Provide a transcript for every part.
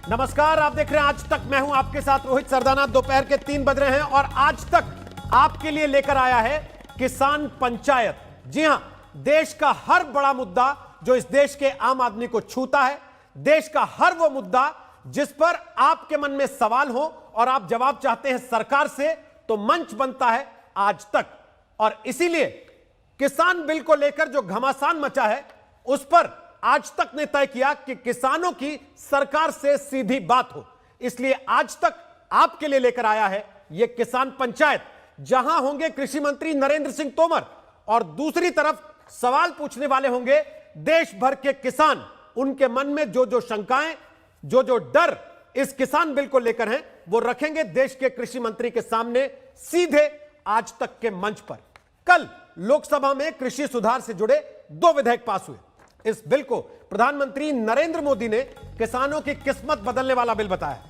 नमस्कार, आप देख रहे हैं आज तक। मैं हूं आपके साथ रोहित सरदाना। दोपहर के 3 बज रहे हैं और आज तक आपके लिए लेकर आया है किसान पंचायत। जी हां, देश का हर बड़ा मुद्दा जो इस देश के आम आदमी को छूता है, देश का हर वो मुद्दा जिस पर आपके मन में सवाल हो और आप जवाब चाहते हैं सरकार से, तो मंच बनता है आज तक। और इसीलिए किसान बिल को लेकर जो घमासान मचा है, उस पर आज तक ने तय किया कि किसानों की सरकार से सीधी बात हो। इसलिए आज तक आपके लिए लेकर आया है यह किसान पंचायत, जहां होंगे कृषि मंत्री नरेंद्र सिंह तोमर और दूसरी तरफ सवाल पूछने वाले होंगे देश भर के किसान। उनके मन में जो जो शंकाएं, जो जो डर इस किसान बिल को लेकर हैं, वो रखेंगे देश के कृषि मंत्री के सामने सीधे आज तक के मंच पर। कल लोकसभा में कृषि सुधार से जुड़े 2 विधेयक पास हुए। इस बिल को प्रधानमंत्री नरेंद्र मोदी ने किसानों की किस्मत बदलने वाला बिल बताया।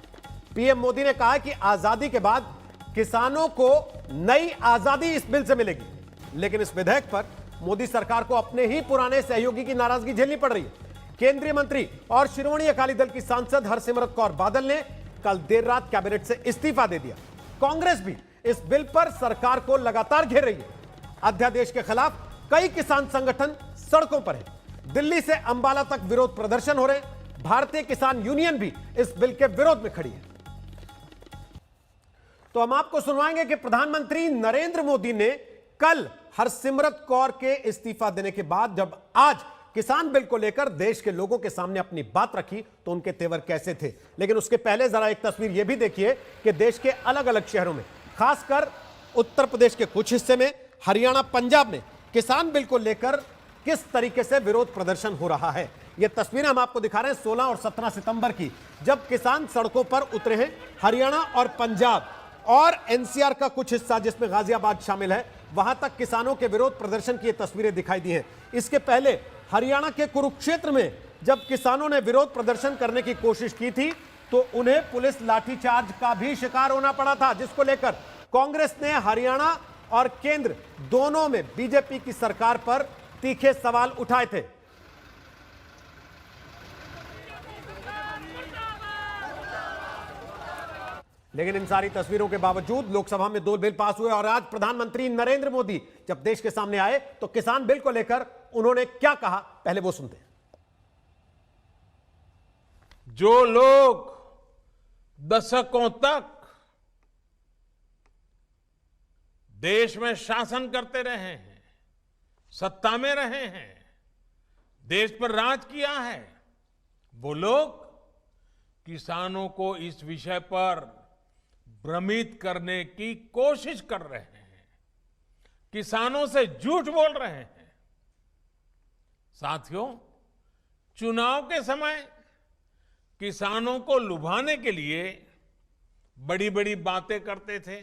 पीएम मोदी ने कहा कि आजादी के बाद किसानों को नई आजादी इस बिल से मिलेगी। लेकिन इस विधेयक पर मोदी सरकार को अपने ही पुराने सहयोगी की नाराजगी झेलनी पड़ रही है। केंद्रीय मंत्री और शिरोमणि अकाली दल की सांसद हरसिमरत कौर बादल ने कल देर रात कैबिनेट से इस्तीफा दे दिया। कांग्रेस भी इस बिल पर सरकार को लगातार घेर रही है। अध्यादेश के खिलाफ कई किसान संगठन सड़कों पर हैं। दिल्ली से अंबाला तक विरोध प्रदर्शन हो रहे हैं। भारतीय किसान यूनियन भी इस बिल के विरोध में खड़ी है। तो हम आपको सुनवाएंगे कि प्रधानमंत्री नरेंद्र मोदी ने कल हरसिमरत कौर के इस्तीफा देने के बाद जब आज किसान बिल को लेकर देश के लोगों के सामने अपनी बात रखी, तो उनके तेवर कैसे थे। लेकिन उसके पहले जरा एक तस्वीर यह भी देखिए कि देश के अलग अलग शहरों में, खासकर उत्तर प्रदेश के कुछ हिस्से में, हरियाणा, पंजाब में किसान बिल को लेकर किस तरीके से विरोध प्रदर्शन हो रहा है। यह तस्वीरें हम आपको दिखा रहे हैं 16 और 17 सितंबर की, जब किसान सड़कों पर उतरे हैं। हरियाणा और पंजाब और एनसीआर का कुछ हिस्सा जिसमें गाजियाबाद शामिल है, वहां तक किसानों के विरोध प्रदर्शन की तस्वीरें दिखाई दी हैं। इसके पहले हरियाणा के कुरुक्षेत्र में जब किसानों ने विरोध प्रदर्शन करने की कोशिश की थी, तो उन्हें पुलिस लाठीचार्ज का भी शिकार होना पड़ा था, जिसको लेकर कांग्रेस ने हरियाणा और केंद्र दोनों में बीजेपी की सरकार पर तीखे सवाल उठाए थे। लेकिन इन सारी तस्वीरों के बावजूद लोकसभा में 2 बिल पास हुए और आज प्रधानमंत्री नरेंद्र मोदी जब देश के सामने आए तो किसान बिल को लेकर उन्होंने क्या कहा, पहले वो सुनते हैं। जो लोग दशकों तक देश में शासन करते रहे हैं, सत्ता में रहे हैं, देश पर राज किया है, वो लोग किसानों को इस विषय पर भ्रमित करने की कोशिश कर रहे हैं, किसानों से झूठ बोल रहे हैं। साथियों, चुनाव के समय किसानों को लुभाने के लिए बड़ी बड़ी बातें करते थे,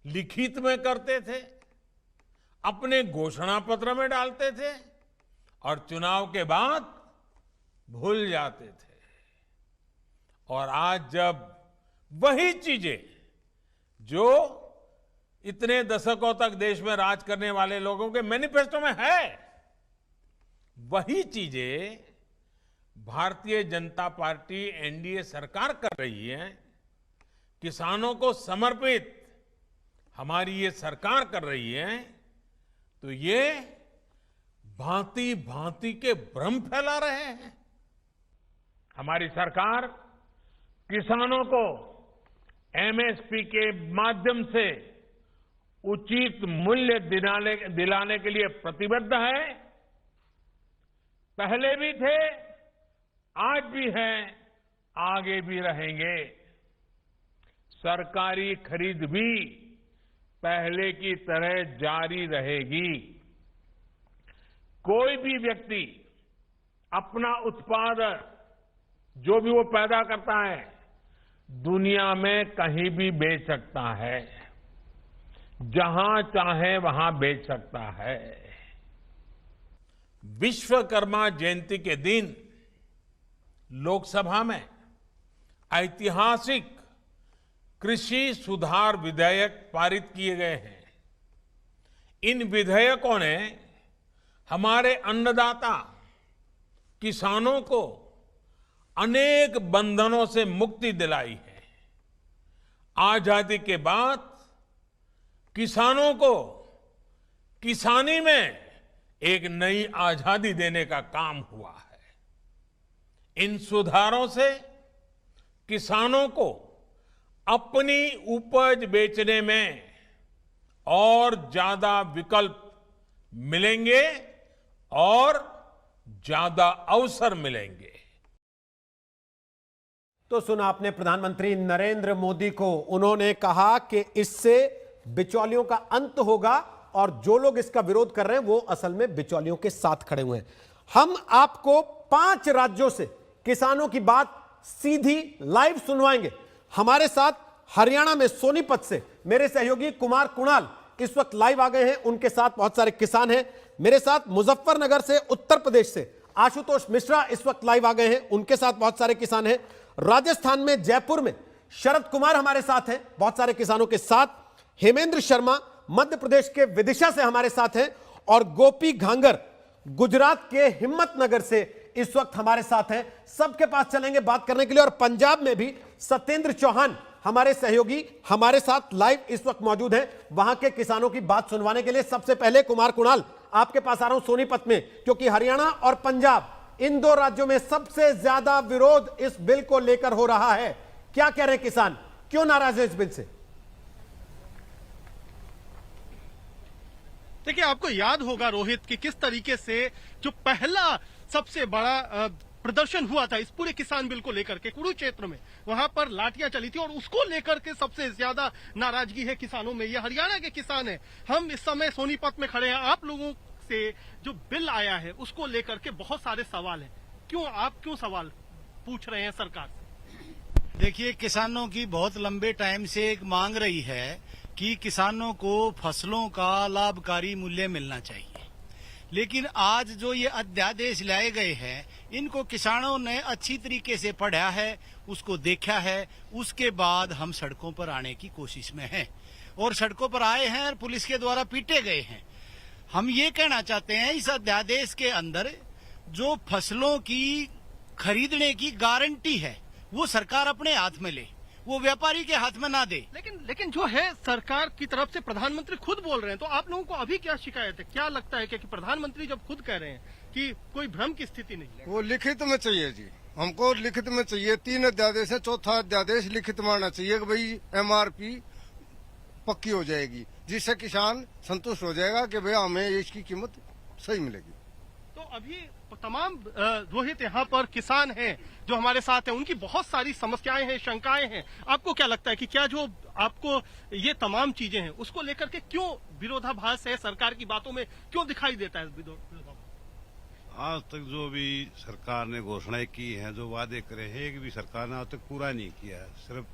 लिखित में करते थे, अपने घोषणा पत्र में डालते थे और चुनाव के बाद भूल जाते थे। और आज जब वही चीजें जो इतने दशकों तक देश में राज करने वाले लोगों के मैनिफेस्टो में है, वही चीजें भारतीय जनता पार्टी एनडीए सरकार कर रही है, किसानों को समर्पित हमारी ये सरकार कर रही है, तो ये भांति भांति के भ्रम फैला रहे हैं। हमारी सरकार किसानों को एमएसपी के माध्यम से उचित मूल्य दिलाने के लिए प्रतिबद्ध है। पहले भी थे, आज भी हैं, आगे भी रहेंगे। सरकारी खरीद भी पहले की तरह जारी रहेगी। कोई भी व्यक्ति अपना उत्पादन जो भी वो पैदा करता है, दुनिया में कहीं भी बेच सकता है, जहां चाहे वहां बेच सकता है। विश्वकर्मा जयंती के दिन लोकसभा में ऐतिहासिक कृषि सुधार विधेयक पारित किए गए हैं। इन विधेयकों ने हमारे अन्नदाता किसानों को अनेक बंधनों से मुक्ति दिलाई है। आजादी के बाद किसानों को किसानी में एक नई आजादी देने का काम हुआ है। इन सुधारों से किसानों को अपनी उपज बेचने में और ज्यादा विकल्प मिलेंगे और ज्यादा अवसर मिलेंगे। तो सुना आपने प्रधानमंत्री नरेंद्र मोदी को, उन्होंने कहा कि इससे बिचौलियों का अंत होगा और जो लोग इसका विरोध कर रहे हैं वो असल में बिचौलियों के साथ खड़े हुए हैं। हम आपको 5 राज्यों से किसानों की बात सीधी लाइव सुनवाएंगे। हमारे साथ हरियाणा में सोनीपत से मेरे सहयोगी कुमार कुणाल इस वक्त लाइव आ गए हैं, उनके साथ बहुत सारे किसान हैं। मेरे साथ मुजफ्फरनगर से उत्तर प्रदेश से आशुतोष मिश्रा इस वक्त लाइव आ गए हैं, उनके साथ बहुत सारे किसान हैं। राजस्थान में जयपुर में शरद कुमार हमारे साथ हैं, बहुत सारे किसानों के साथ। हेमेंद्र शर्मा मध्य प्रदेश के विदिशा से हमारे साथ हैं और गोपी घांगर गुजरात के हिम्मतनगर से इस वक्त हमारे साथ हैं। सबके पास चलेंगे बात करने के लिए। और पंजाब में भी सत्येंद्र चौहान हमारे सहयोगी हमारे साथ लाइव इस वक्त मौजूद हैं, वहां के किसानों की बात सुनवाने के लिए। सबसे पहले कुमार कुणाल आपके पास आ रहा हूं सोनीपत में, क्योंकि हरियाणा और पंजाब इन 2 राज्यों में सबसे ज्यादा विरोध इस बिल को लेकर हो रहा है। क्या कह रहे हैं किसान, क्यों नाराज है इस बिल से? देखिए, आपको याद होगा रोहित कि किस तरीके से जो पहला सबसे बड़ा प्रदर्शन हुआ था इस पूरे किसान बिल को लेकर के कुरुक्षेत्र में, वहां पर लाठियां चली थी और उसको लेकर के सबसे ज्यादा नाराजगी है किसानों में। ये हरियाणा के किसान हैं। हम इस समय सोनीपत में खड़े हैं। आप लोगों से जो बिल आया है उसको लेकर के बहुत सारे सवाल हैं। क्यों सवाल पूछ रहे हैं सरकार से? देखिए, किसानों की बहुत लंबे टाइम से एक मांग रही है कि किसानों को फसलों का लाभकारी मूल्य मिलना चाहिए, लेकिन आज जो ये अध्यादेश लाए गए हैं इनको किसानों ने अच्छी तरीके से पढ़ा है, उसको देखा है, उसके बाद हम सड़कों पर आने की कोशिश में हैं और सड़कों पर आए हैं और पुलिस के द्वारा पीटे गए हैं। हम ये कहना चाहते हैं इस अध्यादेश के अंदर जो फसलों की खरीदने की गारंटी है वो सरकार अपने हाथ में ले, वो व्यापारी के हाथ में ना दे। लेकिन जो है सरकार की तरफ से प्रधानमंत्री खुद बोल रहे हैं, तो आप लोगों को अभी क्या शिकायत है? क्या लगता है कि प्रधानमंत्री जब खुद कह रहे हैं कि कोई भ्रम की स्थिति नहीं है? वो लिखित में चाहिए जी, हमको लिखित में चाहिए। 3 अध्यादेश है, 4था अध्यादेश लिखित में आना चाहिए कि भाई MRP पक्की हो जाएगी, जिससे किसान संतुष्ट हो जाएगा कि भैया हमें इसकी कीमत सही मिलेगी। तो अभी तमाम रोहित यहाँ पर किसान हैं जो हमारे साथ हैं, उनकी बहुत सारी समस्याएं हैं, शंकाएं हैं। आपको क्या लगता है कि क्या जो आपको ये तमाम चीजें हैं उसको लेकर के क्यों विरोधाभास है सरकार की बातों में, क्यों दिखाई देता है विरोधाभास? आज तक जो भी सरकार ने घोषणाएं की हैं, जो वादे करे हैं, एक भी सरकार ने आज तक पूरा नहीं किया है। सिर्फ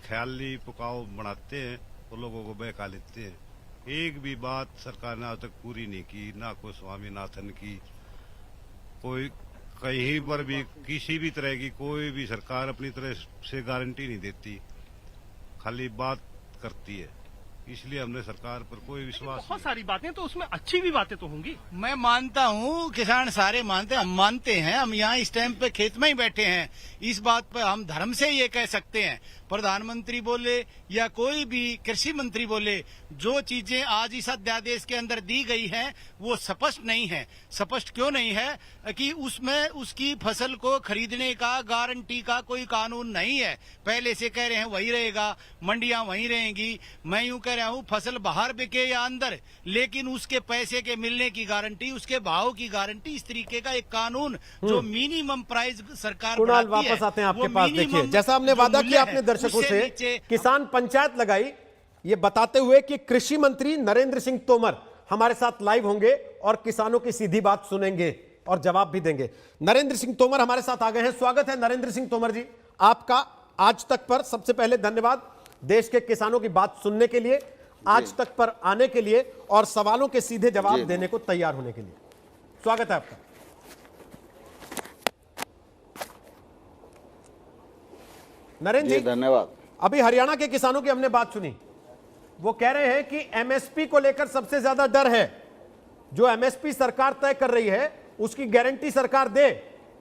ख्याली पुकाव बनाते हैं और लोगों को बहका लेते हैं। एक भी बात सरकार ने आज तक पूरी नहीं की, ना कोई स्वामीनाथन की, कोई कहीं पर भी किसी भी तरह की कोई भी सरकार अपनी तरह से गारंटी नहीं देती, खाली बात करती है। इसलिए हमने सरकार पर कोई विश्वास बहुत सारी बातें, तो उसमें अच्छी भी बातें तो होंगी। मैं मानता हूँ, किसान सारे मानते हैं, हम मानते हैं। हम यहाँ इस टाइम पे खेत में ही बैठे हैं। इस बात पर हम धर्म से ये कह सकते हैं, प्रधानमंत्री बोले या कोई भी कृषि मंत्री बोले, जो चीजें आज इस अध्यादेश के अंदर दी गई हैं वो स्पष्ट नहीं है। स्पष्ट क्यों नहीं है कि उसमें उसकी फसल को खरीदने का गारंटी का कोई कानून नहीं है। पहले से कह रहे हैं वही रहेगा, मंडियां वही रहेंगी। मैं यूं कह रहा हूं फसल बाहर बिके या अंदर, लेकिन उसके पैसे के मिलने की गारंटी, उसके भाव की गारंटी, इस तरीके का एक कानून जो मिनिमम प्राइस सरकार कुणाल वापस आते हैं आपके पास। देखिए, जैसा हमने वादा किया अपने दर्शकों से, किसान पंचायत लगाई ये बताते हुए कि कृषि मंत्री नरेंद्र सिंह तोमर हमारे साथ लाइव होंगे और किसानों की सीधी बात सुनेंगे और जवाब भी देंगे। नरेंद्र सिंह तोमर हमारे साथ आ गए हैं। स्वागत है नरेंद्र सिंह तोमर जी आपका आज तक पर। सबसे पहले धन्यवाद देश के किसानों की बात सुनने के लिए, आज तक पर आने के लिए और सवालों के सीधे जवाब देने को तैयार होने के लिए। स्वागत है आपका। नरेंद्र जी धन्यवाद। अभी हरियाणा के किसानों की हमने बात सुनी, वो कह रहे हैं कि एमएसपी को लेकर सबसे ज्यादा डर है। जो एमएसपी सरकार तय कर रही है उसकी गारंटी सरकार दे,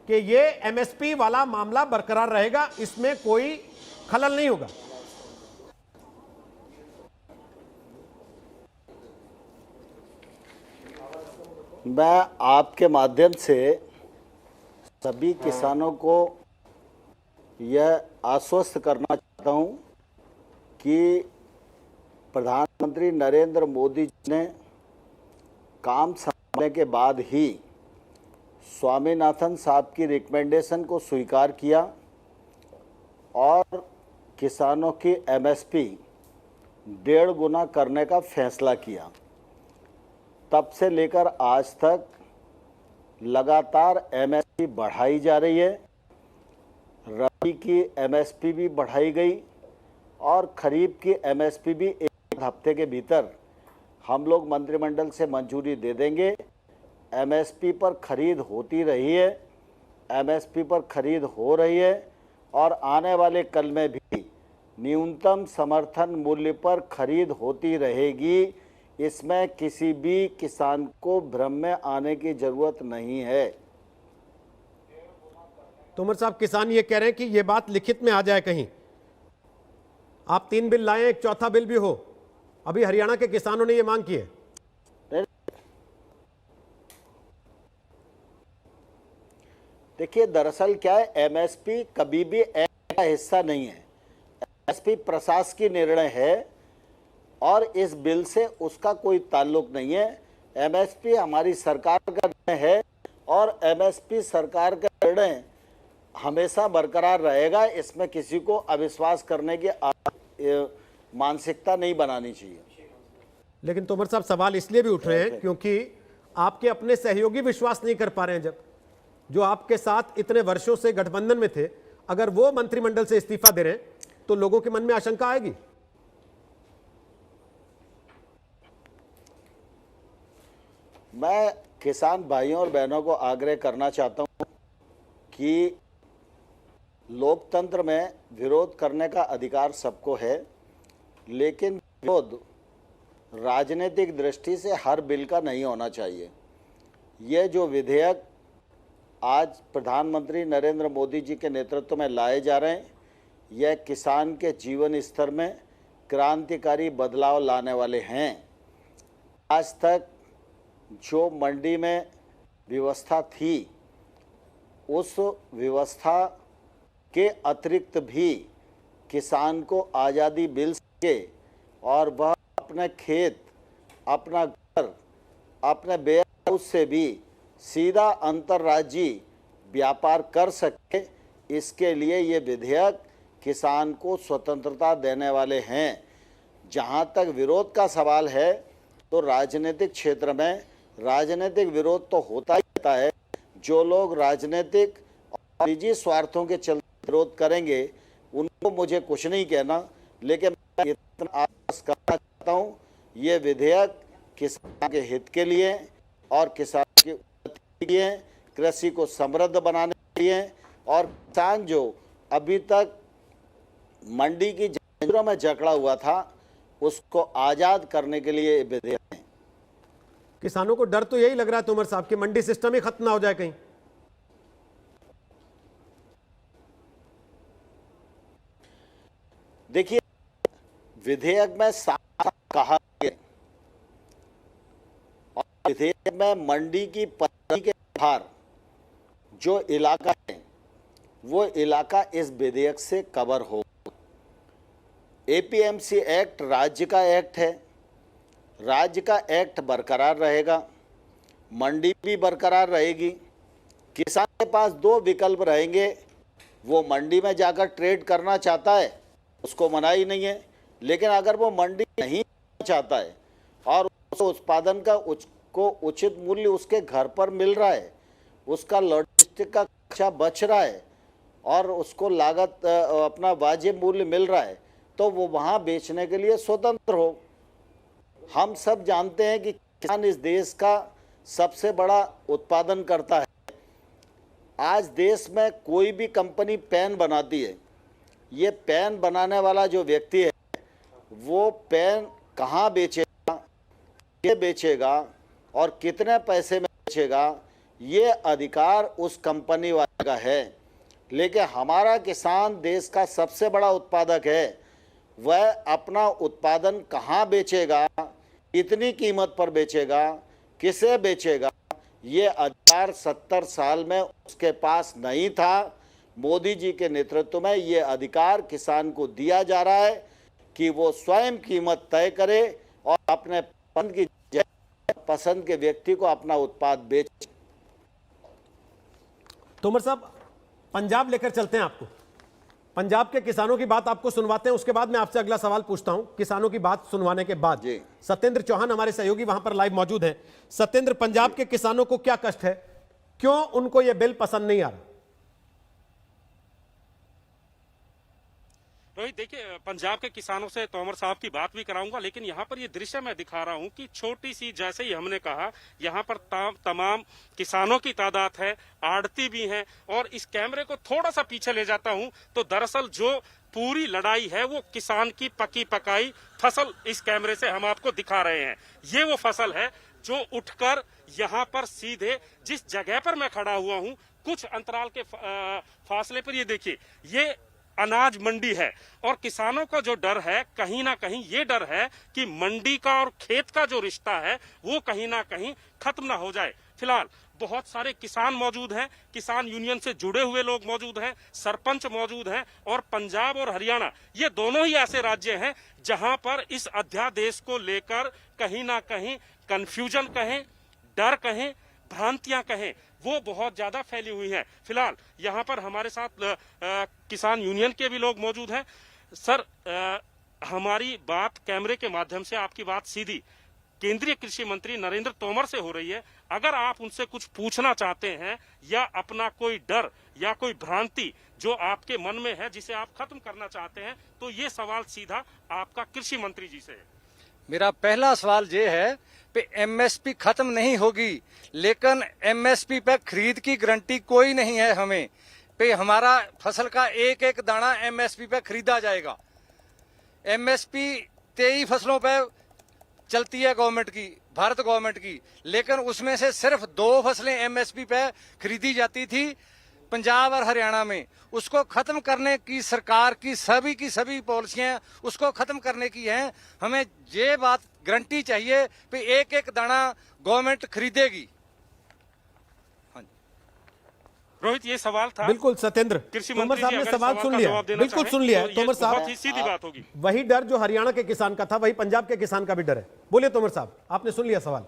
कि ये एमएसपी वाला मामला बरकरार रहेगा, इसमें कोई खलल नहीं होगा। मैं आपके माध्यम से सभी किसानों को यह आश्वस्त करना चाहता हूं कि प्रधानमंत्री नरेंद्र मोदी जी ने काम संभालने के बाद ही स्वामीनाथन साहब की रिकमेंडेशन को स्वीकार किया और किसानों की एमएसपी 1.5 गुना करने का फैसला किया। तब से लेकर आज तक लगातार एमएसपी बढ़ाई जा रही है। रबी की एमएसपी भी बढ़ाई गई और खरीफ की एमएसपी भी एक हफ्ते के भीतर हम लोग मंत्रिमंडल से मंजूरी दे देंगे। एमएसपी पर खरीद होती रही है, एमएसपी पर खरीद हो रही है और आने वाले कल में भी न्यूनतम समर्थन मूल्य पर खरीद होती रहेगी। इसमें किसी भी किसान को भ्रम में आने की जरूरत नहीं है। तोमर साहब, किसान ये कह रहे हैं कि ये बात लिखित में आ जाए कहीं। आप 3 बिल लाएं, एक चौथा बिल भी हो। अभी हरियाणा के किसानों ने ये मांग की है। देखिए, दरअसल क्या है, एमएसपी कभी भी एक का हिस्सा नहीं है। एमएसपी प्रशासकीय निर्णय है और इस बिल से उसका कोई ताल्लुक नहीं है। एमएसपी हमारी सरकार का निर्णय है और एमएसपी सरकार का निर्णय हमेशा बरकरार रहेगा। इसमें किसी को अविश्वास करने की मानसिकता नहीं बनानी चाहिए। लेकिन तोमर साहब, सवाल इसलिए भी उठ रहे हैं क्योंकि आपके अपने सहयोगी विश्वास नहीं कर पा रहे हैं। जब जो आपके साथ इतने वर्षों से गठबंधन में थे, अगर वो मंत्रिमंडल से इस्तीफा दे रहे हैं तो लोगों के मन में आशंका आएगी। मैं किसान भाइयों और बहनों को आग्रह करना चाहता हूं कि लोकतंत्र में विरोध करने का अधिकार सबको है, लेकिन विरोध राजनीतिक दृष्टि से हर बिल का नहीं होना चाहिए। ये जो विधेयक आज प्रधानमंत्री नरेंद्र मोदी जी के नेतृत्व में लाए जा रहे हैं, यह किसान के जीवन स्तर में क्रांतिकारी बदलाव लाने वाले हैं। आज तक जो मंडी में व्यवस्था थी, उस व्यवस्था के अतिरिक्त भी किसान को आज़ादी मिल सके और वह अपने खेत, अपना घर, अपने वेयर हाउस से भी सीधा अंतर्राज्यीय व्यापार कर सके, इसके लिए ये विधेयक किसान को स्वतंत्रता देने वाले हैं। जहाँ तक विरोध का सवाल है, तो राजनीतिक क्षेत्र में राजनीतिक विरोध तो होता ही रहता है। जो लोग राजनीतिक और निजी स्वार्थों के चलते विरोध करेंगे, उनको मुझे कुछ नहीं कहना, लेकिन मैं इतना आश्वस्त करना चाहता हूँ, ये विधेयक किसान के हित के लिए और किसान की उन्नति के लिए, कृषि को समृद्ध बनाने के लिए और किसान जो अभी तक मंडी की जंजीरों में जकड़ा हुआ था, उसको आज़ाद करने के लिए विधेयक है। किसानों को डर तो यही लग रहा है तोमर साहब कि मंडी सिस्टम ही खत्म ना हो जाए कहीं। देखिए, विधेयक में साफ कहा गया और विधेयक में मंडी की परिधि के बाहर जो इलाका है, वो इलाका इस विधेयक से कवर हो। एपीएमसी एक्ट राज्य का एक्ट है, राज्य का एक्ट बरकरार रहेगा, मंडी भी बरकरार रहेगी। किसान के पास 2 विकल्प रहेंगे। वो मंडी में जाकर ट्रेड करना चाहता है, उसको मनाही नहीं है, लेकिन अगर वो मंडी नहीं चाहता है और उस उत्पादन का उसको उचित मूल्य उसके घर पर मिल रहा है, उसका लॉजिस्टिक का खर्चा बच रहा है और उसको लागत अपना वाजिब मूल्य मिल रहा है, तो वो वहाँ बेचने के लिए स्वतंत्र हो। हम सब जानते हैं कि किसान इस देश का सबसे बड़ा उत्पादन करता है। आज देश में कोई भी कंपनी पेन बनाती है, ये पेन बनाने वाला जो व्यक्ति है, वो पेन कहाँ बेचेगा, क्या बेचेगा और कितने पैसे में बेचेगा, ये अधिकार उस कंपनी वाले का है। लेकिन हमारा किसान देश का सबसे बड़ा उत्पादक है, वह अपना उत्पादन कहाँ बेचेगा, कितनी कीमत पर बेचेगा, किसे बेचेगा, ये अधिकार 70 साल में उसके पास नहीं था। मोदी जी के नेतृत्व में ये अधिकार किसान को दिया जा रहा है कि वो स्वयं कीमत तय करे और अपने पसंद के व्यक्ति को अपना उत्पाद बेचे। तोमर साहब, पंजाब लेकर चलते हैं आपको। पंजाब के किसानों की बात आपको सुनवाते हैं, उसके बाद मैं आपसे अगला सवाल पूछता हूं। किसानों की बात सुनवाने के बाद जी। सत्येंद्र चौहान हमारे सहयोगी वहां पर लाइव मौजूद हैं। सत्येंद्र, पंजाब के किसानों को क्या कष्ट है, क्यों उनको यह बिल पसंद नहीं आ रहा? रोहित, देखिए, पंजाब के किसानों से तोमर साहब की बात भी कराऊंगा, लेकिन यहाँ पर ये दृश्य मैं दिखा रहा हूँ कि छोटी सी, जैसे ही हमने कहा, यहाँ पर तमाम किसानों की तादाद है, आड़ती भी हैं। और इस कैमरे को थोड़ा सा पीछे ले जाता हूँ तो दरअसल जो पूरी लड़ाई है वो किसान की पकी पकाई फसल इस कैमरे से हम आपको दिखा रहे हैं। ये वो फसल है जो उठकर यहाँ पर सीधे जिस जगह पर मैं खड़ा हुआ हूँ, कुछ अंतराल के फासले पर, ये देखिए, ये अनाज मंडी है। और किसानों का जो डर है, कहीं ना कहीं ये डर है कि मंडी का और खेत का जो रिश्ता है वो कहीं ना कहीं खत्म ना हो जाए। फिलहाल बहुत सारे किसान मौजूद हैं, किसान यूनियन से जुड़े हुए लोग मौजूद हैं, सरपंच मौजूद हैं। और पंजाब और हरियाणा, ये दोनों ही ऐसे राज्य हैं जहां पर इस अध्यादेश को लेकर कहीं ना कहीं कंफ्यूजन कहें, डर कहें, भ्रांतियां कहें, वो बहुत ज्यादा फैली हुई हैं। फिलहाल यहाँ पर हमारे साथ किसान यूनियन के भी लोग मौजूद हैं। सर, हमारी बात कैमरे के माध्यम से, आपकी बात सीधी केंद्रीय कृषि मंत्री नरेंद्र तोमर से हो रही है। अगर आप उनसे कुछ पूछना चाहते हैं या अपना कोई डर या कोई भ्रांति जो आपके मन में है जिसे आप खत्म करना चाहते हैं, तो ये सवाल सीधा आपका कृषि मंत्री जी से है। मेरा पहला सवाल ये है कि एमएसपी खत्म नहीं होगी, लेकिन एमएसपी पे खरीद की गारंटी कोई नहीं है हमें पे हमारा फसल का एक एक दाना एमएसपी पे खरीदा जाएगा। एमएसपी 23 फसलों पे चलती है गवर्नमेंट की, भारत गवर्नमेंट की, लेकिन उसमें से सिर्फ 2 फसलें एमएसपी पे खरीदी जाती थी पंजाब और हरियाणा में। उसको खत्म करने की सरकार की सभी पॉलिसियां उसको खत्म करने की हैं। हमें ये बात गारंटी चाहिए कि एक एक दाना गवर्नमेंट खरीदेगी। रोहित, ये सवाल था। बिल्कुल सत्येंद्र, कृषि तोमर मंत्री साहब ने सवाल सुन लिया, बिल्कुल सुन लिया है तोमर साहब। बहुत ही सीधी बात होगी। वही डर जो हरियाणा के किसान का था, वही पंजाब के किसान का भी डर है। बोलिए तोमर साहब, आपने सुन लिया सवाल।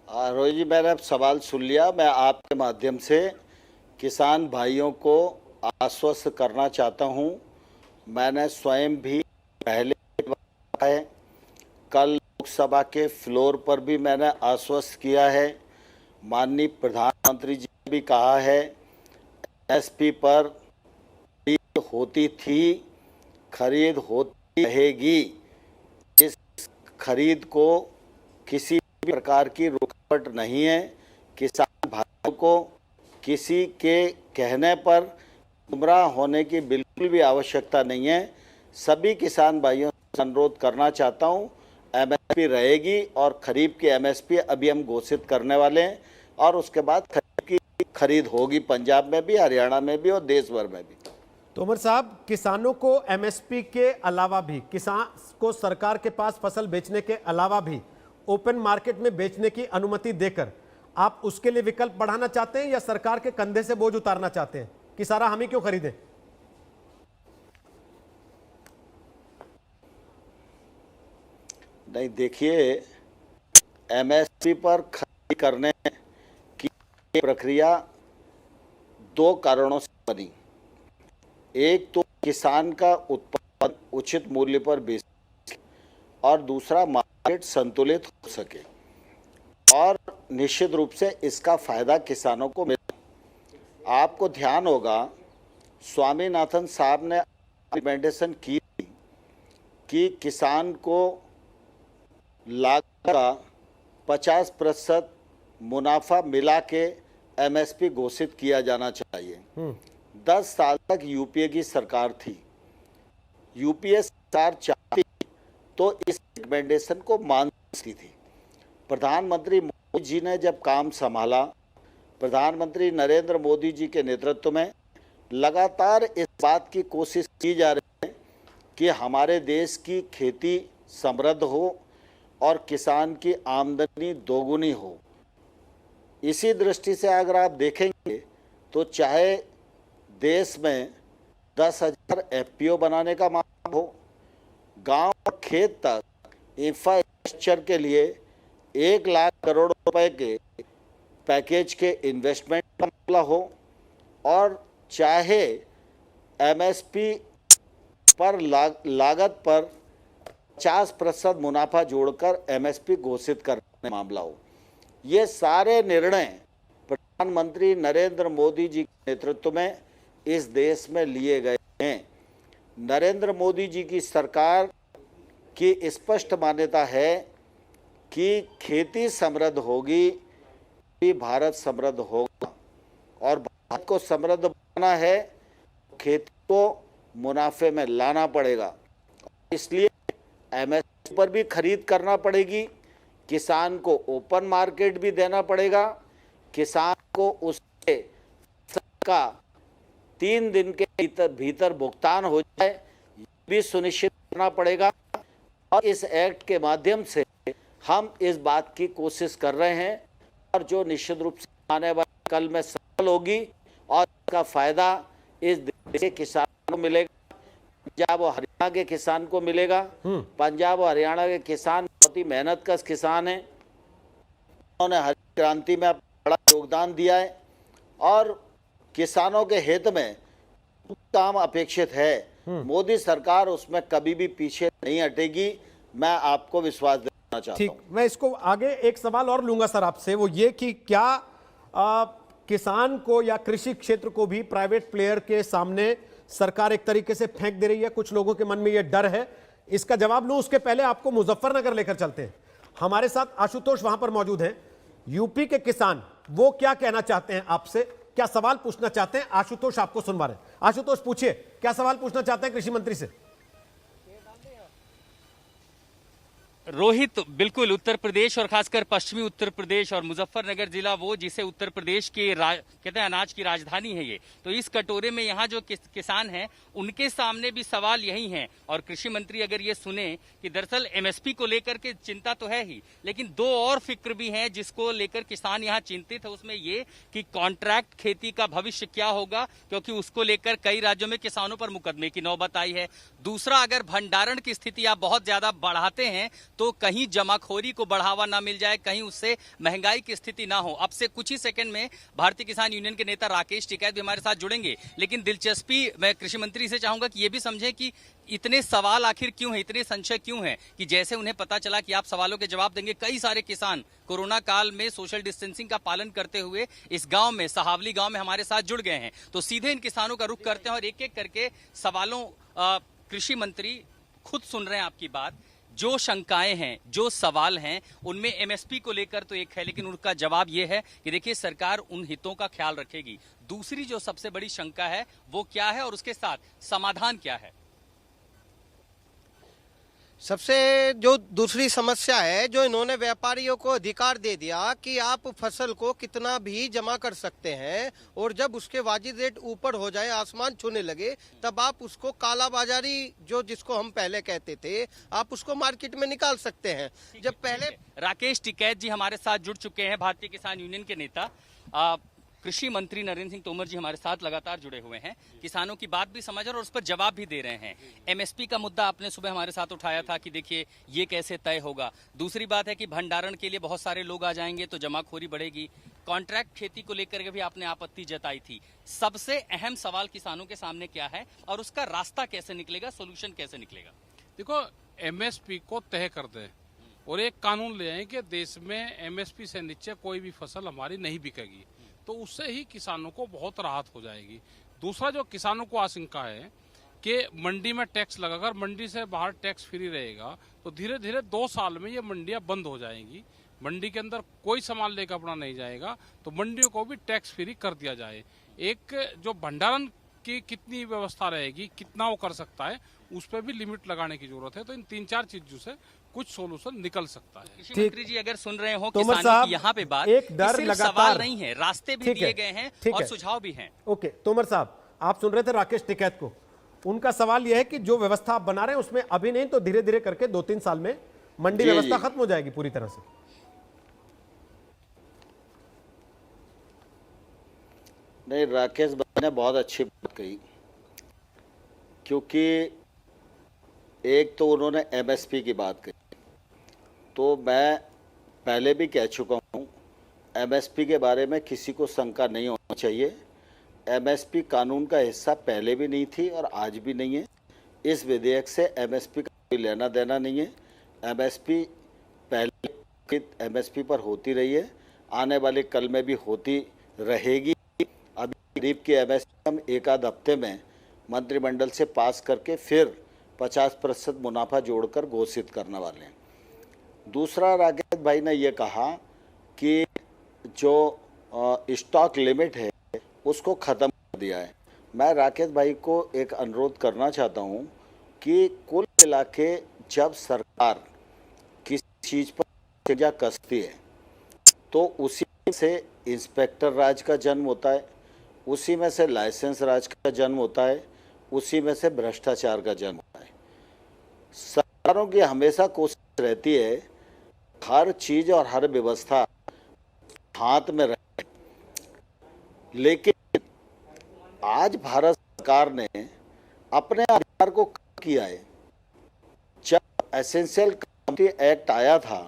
रोहित जी, मैंने सवाल सुन लिया। मैं आपके माध्यम से किसान भाइयों को आश्वस्त करना चाहता हूं। मैंने स्वयं भी पहले है, कल लोकसभा के फ्लोर पर भी मैंने आश्वस्त किया है। माननीय प्रधानमंत्री जी ने भी कहा है, एमएसपी पर खरीद होती थी, खरीद होती रहेगी। इस खरीद को किसी प्रकार की रुकावट नहीं है। किसान भाइयों को किसी के कहने पर गुमराह होने की बिल्कुल भी आवश्यकता नहीं है। सभी किसान भाइयों से अनुरोध करना चाहता हूं, एमएसपी रहेगी और खरीफ की एमएसपी अभी हम घोषित करने वाले हैं और उसके बाद खरीफ की खरीद होगी पंजाब में भी, हरियाणा में भी और देश भर में भी। तोमर साहब, किसानों को एमएसपी के अलावा भी, किसान को सरकार के पास फसल बेचने के अलावा भी ओपन मार्केट में बेचने की अनुमति देकर आप उसके लिए विकल्प बढ़ाना चाहते हैं या सरकार के कंधे से बोझ उतारना चाहते हैं कि सारा हम ही क्यों खरीदें? नहीं, देखिए, एमएसपी पर खरीद करने की प्रक्रिया 2 कारणों से बनी। एक तो किसान का उत्पादन उचित मूल्य पर बेच और दूसरा मार्केट संतुलित हो सके और निश्चित रूप से इसका फायदा किसानों को मिले। आपको ध्यान होगा, स्वामीनाथन साहब ने रिकमेंडेशन की कि किसान को लागत का 50% मुनाफा मिला के एमएसपी घोषित किया जाना चाहिए। 10 साल तक यूपीए की सरकार थी। यूपीए सरकार चाहती तो इस रिकमेंडेशन को मान सकती थी, प्रधानमंत्री मोदी जी ने जब काम संभाला, प्रधानमंत्री नरेंद्र मोदी जी के नेतृत्व में लगातार इस बात की कोशिश की जा रही है कि हमारे देश की खेती समृद्ध हो और किसान की आमदनी दोगुनी हो। इसी दृष्टि से अगर आप देखेंगे तो चाहे देश में 10,000 FPO बनाने का मामला हो, गांव और खेत तक इंफ्रास्ट्रक्चर के लिए 1 लाख करोड़ रुपए के पैकेज के इन्वेस्टमेंट का मामला हो, और चाहे MSP पर लागत पर 50% मुनाफा जोड़कर MSP घोषित करने का मामला हो, ये सारे निर्णय प्रधानमंत्री नरेंद्र मोदी जी के नेतृत्व में इस देश में लिए गए हैं। नरेंद्र मोदी जी की सरकार की स्पष्ट मान्यता है कि खेती समृद्ध होगी भी भारत समृद्ध होगा, और भारत को समृद्ध बनाना है, खेती को मुनाफे में लाना पड़ेगा। इसलिए MSP पर भी खरीद करना पड़ेगी, किसान को ओपन मार्केट भी देना पड़ेगा, किसान को उसके का 3 दिन के भीतर भुगतान हो जाए ये भी सुनिश्चित करना पड़ेगा। और इस एक्ट के माध्यम से हम इस बात की कोशिश कर रहे हैं, और जो निश्चित रूप से आने वाले कल में सफल होगी और इसका फायदा इस देश के किसानों को मिलेगा, पंजाब और हरियाणा के किसान को मिलेगा। पंजाब और हरियाणा के किसान बहुत ही मेहनतकश किसान हैं, उन्होंने हरित क्रांति में बड़ा योगदान दिया है, और किसानों के हित में काम अपेक्षित है। मोदी सरकार उसमें कभी भी पीछे नहीं हटेगी, मैं आपको विश्वास देना चाहता हूं। ठीक, मैं इसको आगे एक सवाल और लूंगा सर आपसे, वो ये कि क्या किसान को या कृषि क्षेत्र को भी प्राइवेट प्लेयर के सामने सरकार एक तरीके से फेंक दे रही है? कुछ लोगों के मन में यह डर है। इसका जवाब लूं उसके पहले आपको मुजफ्फरनगर लेकर चलते हैं। हमारे साथ आशुतोष वहां पर मौजूद हैं। यूपी के किसान वो क्या कहना चाहते हैं आपसे, क्या सवाल पूछना चाहते हैं? आशुतोष आपको सुनवा रहे हैं। आशुतोष पूछिए, क्या सवाल पूछना चाहते हैं कृषि मंत्री से? रोहित, बिल्कुल उत्तर प्रदेश और खासकर पश्चिमी उत्तर प्रदेश और मुजफ्फरनगर जिला वो जिसे उत्तर प्रदेश के कहते हैं अनाज की राजधानी है ये, तो इस कटोरे में यहाँ जो किसान हैं उनके सामने भी सवाल यही हैं। और कृषि मंत्री अगर ये सुने कि दरअसल MSP को लेकर के चिंता तो है ही, लेकिन 2 और फिक्र भी हैं जिसको लेकर किसान यहाँ चिंतित है। उसमें ये कि कॉन्ट्रैक्ट खेती का भविष्य क्या होगा, क्योंकि उसको लेकर कई राज्यों में किसानों पर मुकदमे की नौबत आई है। दूसरा, अगर भंडारण की स्थिति आप बहुत ज्यादा बढ़ाते हैं तो कहीं जमाखोरी को बढ़ावा ना मिल जाए, कहीं उससे महंगाई की स्थिति ना हो। अब से कुछ ही सेकंड में भारतीय किसान यूनियन के नेता राकेश टिकैत भी हमारे साथ जुड़ेंगे, लेकिन दिलचस्पी मैं कृषि मंत्री से चाहूंगा कि ये भी समझें कि इतने सवाल आखिर क्यों हैं, इतने संशय क्यों हैं कि जैसे उन्हें पता चला कि आप सवालों के जवाब देंगे, कई सारे किसान कोरोना काल में सोशल डिस्टेंसिंग का पालन करते हुए इस गांव में, सहावली गांव में हमारे साथ जुड़ गए हैं। तो सीधे इन किसानों का रुख करते हैं और एक एक करके सवालों कृषि मंत्री खुद सुन रहे हैं आपकी बात। जो शंकाएं हैं, जो सवाल हैं, उनमें MSP को लेकर तो एक है, लेकिन उनका जवाब यह है कि देखिए सरकार उन हितों का ख्याल रखेगी। दूसरी जो सबसे बड़ी शंका है वो क्या है और उसके साथ समाधान क्या है? सबसे जो दूसरी समस्या है, जो इन्होंने व्यापारियों को अधिकार दे दिया कि आप फसल को कितना भी जमा कर सकते हैं, और जब उसके वाजिब रेट ऊपर हो जाए, आसमान छूने लगे, तब आप उसको कालाबाजारी जो जिसको हम पहले कहते थे, आप उसको मार्केट में निकाल सकते हैं। जब पहले राकेश टिकैत जी हमारे साथ जुड़ चुके हैं, भारतीय किसान यूनियन के नेता। कृषि मंत्री नरेंद्र सिंह तोमर जी हमारे साथ लगातार जुड़े हुए हैं, किसानों की बात भी समझ और उस पर जवाब भी दे रहे हैं। MSP का मुद्दा आपने सुबह हमारे साथ उठाया था कि देखिए ये कैसे तय होगा। दूसरी बात है कि भंडारण के लिए बहुत सारे लोग आ जाएंगे तो जमाखोरी बढ़ेगी। कॉन्ट्रैक्ट खेती को लेकर के भी आपने आपत्ति जताई थी। सबसे अहम सवाल किसानों के सामने क्या है और उसका रास्ता कैसे निकलेगा, सोल्यूशन कैसे निकलेगा? देखो, MSP को तय कर दें और एक कानून ले आए कि देश में MSP से नीचे कोई भी फसल हमारी नहीं बिकेगी, तो उससे ही किसानों को बहुत राहत हो जाएगी। दूसरा, जो किसानों को आशंका है कि मंडी में टैक्स लगाकर मंडी से बाहर टैक्स फ्री रहेगा, तो धीरे धीरे 2 साल में ये मंडियां बंद हो जाएंगी, मंडी के अंदर कोई सामान लेकर अपना नहीं जाएगा, तो मंडियों को भी टैक्स फ्री कर दिया जाए। एक जो भंडारण की कितनी व्यवस्था रहेगी, कितना वो कर सकता है, उस पर भी लिमिट लगाने की जरूरत है। तो इन 3-4 चीजों से कुछ सोल्यूशन निकल सकता है। कृषि मंत्री जी अगर सुन रहे हो तोमर किसानों साहब, की यहाँ पे बात, एक डर सिर्फ लगातार सवाल नहीं है, रास्ते भी ठीक दिए है, गए हैं ठीक और है। सुझाव भी हैं। ओके तोमर साहब, आप सुन रहे थे राकेश टिकैत को। उनका सवाल यह है कि जो व्यवस्था आप बना रहे हैं उसमें अभी नहीं तो धीरे धीरे करके 2-3 साल में मंडी जी, व्यवस्था जी। खत्म हो जाएगी पूरी तरह से। नहीं, राकेश भाई ने बहुत अच्छी बात कही, क्योंकि एक तो उन्होंने एमएसपी की बात कही, तो मैं पहले भी कह चुका हूँ एमएसपी के बारे में किसी को शंका नहीं होना चाहिए। एमएसपी कानून का हिस्सा पहले भी नहीं थी और आज भी नहीं है। इस विधेयक से एमएसपी का कोई लेना देना नहीं है। एमएसपी पहले एमएसपी पर होती रही है, आने वाले कल में भी होती रहेगी। अभी गरीब की एमएसपी हम एक आध हफ्ते में मंत्रिमंडल से पास करके फिर 50% मुनाफा जोड़कर घोषित करने वाले हैं। दूसरा, राकेश भाई ने ये कहा कि जो स्टॉक लिमिट है उसको ख़त्म कर दिया है। मैं राकेश भाई को एक अनुरोध करना चाहता हूँ कि कुल मिला के जब सरकार किसी चीज़ पर सजा कसती है तो उसी से इंस्पेक्टर राज का जन्म होता है, उसी में से लाइसेंस राज का जन्म होता है, उसी में से भ्रष्टाचार का जन्म होता है। सरकारों की हमेशा कोशिश रहती है हर चीज़ और हर व्यवस्था हाथ में रहे, लेकिन आज भारत सरकार ने अपने अधिकार को कम किया है। जब एसेंशियल कमोडिटी एक्ट आया था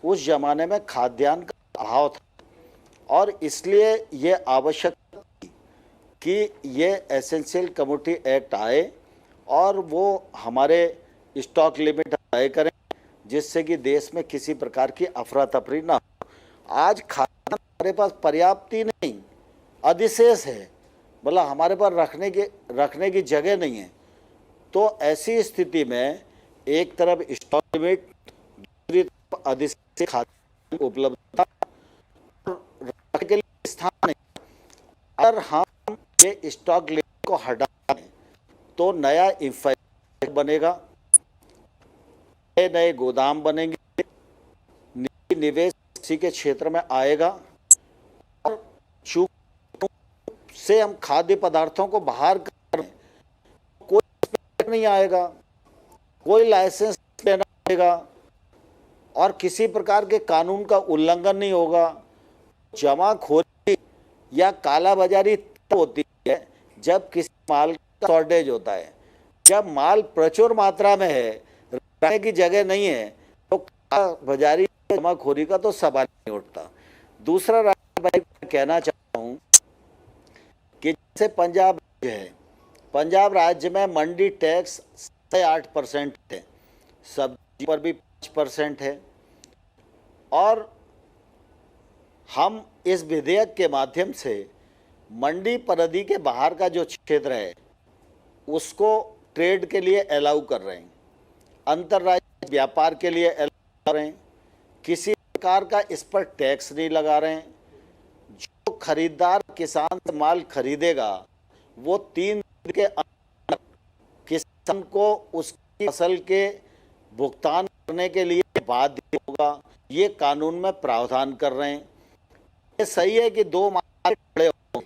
उस जमाने में खाद्यान्न का अभाव था और इसलिए ये आवश्यक थी कि ये एसेंशियल कमोडिटी एक्ट आए और वो हमारे स्टॉक लिमिट तय करें, जिससे कि देश में किसी प्रकार की अफरा तफरी ना हो। आज खाद्यान्न हमारे पास पर्याप्त ही नहीं, अधिशेष है, मतलब हमारे पास रखने की जगह नहीं है। तो ऐसी स्थिति में एक तरफ स्टॉक लिमिट, दूसरी तरफ अधिशेष खाद्यान्न उपलब्धता और रखने के लिए स्थान नहीं। अगर हम ये स्टॉक लिमिट को हटा दें तो नया इंफ्रास्ट्रक्चर बनेगा, नए गोदाम बनेंगे, निवेश इसी के क्षेत्र में आएगा और चूंकि से हम खाद्य पदार्थों को बाहर कर रहे हैं, कोई इंस्पेक्टर नहीं आएगा, कोई लाइसेंस लेना पड़ेगा और किसी प्रकार के कानून का उल्लंघन नहीं होगा। जमाखोरी या कालाबाजारी तब होती है जब किसी माल का शॉर्टेज होता है। जब माल प्रचुर मात्रा में है, रखने की जगह नहीं है, तो कालाबाजारी जमाखोरी का तो सवाल नहीं उठता। दूसरा भाई कहना चाहता हूँ कि जैसे पंजाब राज्य है, पंजाब राज्य में मंडी टैक्स 8% है, सब्जी पर भी 5% है और हम इस विधेयक के माध्यम से मंडी परिधि के बाहर का जो क्षेत्र है उसको ट्रेड के लिए अलाउ कर रहे हैं, अंतर्राज्यीय व्यापार के लिए अलाउ कर रहे हैं, किसी प्रकार का इस पर टैक्स नहीं लगा रहे हैं। जो खरीदार किसान से माल खरीदेगा वो 3 दिन के अंदर किसान को उसकी फसल के भुगतान करने के लिए बाध्य होगा। ये कानून में प्रावधान कर रहे हैं। ये सही है कि 2 मार्केट खड़े हों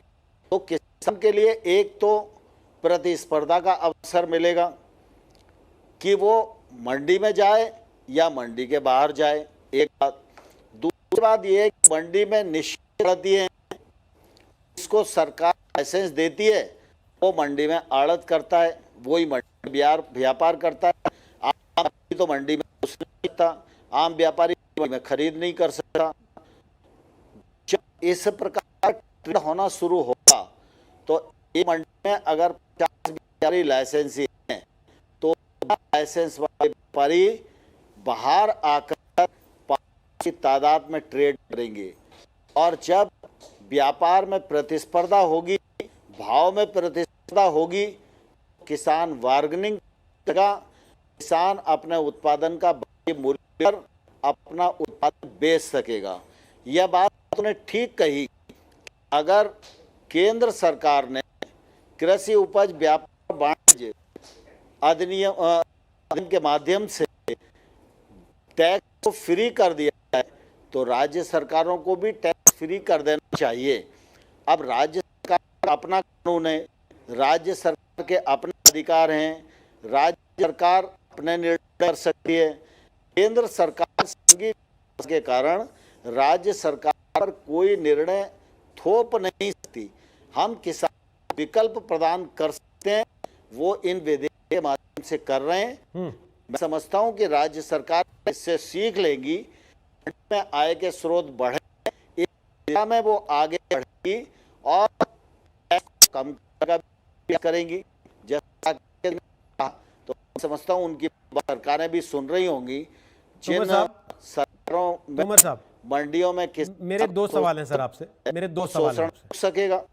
तो किसान के लिए एक तो प्रतिस्पर्धा का अवसर मिलेगा कि वो मंडी में जाए या मंडी के बाहर जाए, एक बात। दूसरी बात यह है कि मंडी में निश्चित रहती है, इसको सरकार लाइसेंस देती है, वो मंडी में आड़त करता है, वही मंडी व्यापार करता है। आम तो मंडी में घुस नहीं सकता, आम व्यापारी में खरीद नहीं कर सकता। जब इस प्रकार ट्रेड होना शुरू होगा तो ये मंडी में अगर 50 व्यापारी लाइसेंसी हैं तो लाइसेंस वाले व्यापारी बाहर आकर की तादाद में ट्रेड करेंगे और जब व्यापार में प्रतिस्पर्धा होगी, भाव में प्रतिस्पर्धा होगी, किसान बार्गेनिंग करेगा, किसान अपने उत्पादन का मूल्य पर अपना उत्पादन बेच सकेगा। यह बात उन्होंने ठीक कही। अगर केंद्र सरकार ने कृषि उपज व्यापार वाणिज्य अधिनियम के माध्यम से टैक्स को फ्री कर दिया है, तो राज्य सरकारों को भी टैक्स फ्री कर देना चाहिए। अब राज्य सरकार का अपना कानून है, राज्य सरकार के अपने अधिकार हैं, राज्य सरकार अपने निर्णय कर सकती है। केंद्र सरकार संघीय के कारण राज्य सरकार पर कोई निर्णय थोप नहीं सकती। हम किसान विकल्प प्रदान कर सकते हैं, वो इन विधेयक के माध्यम से कर रहे हैं। मैं समझता हूं कि राज्य सरकार इससे सीख लेगी, में आय के स्रोत बढ़े, इस दिशा में वो आगे बढ़ेगी और टैक्स कम करेंगी। जैसा तो समझता हूं उनकी सरकारें भी सुन रही होंगी। जिन सरकारों में मंडियों में मेरे 2 सवाल हैं सर आपसे, मेरे 2 सवाल हैं आपसे। सकेगा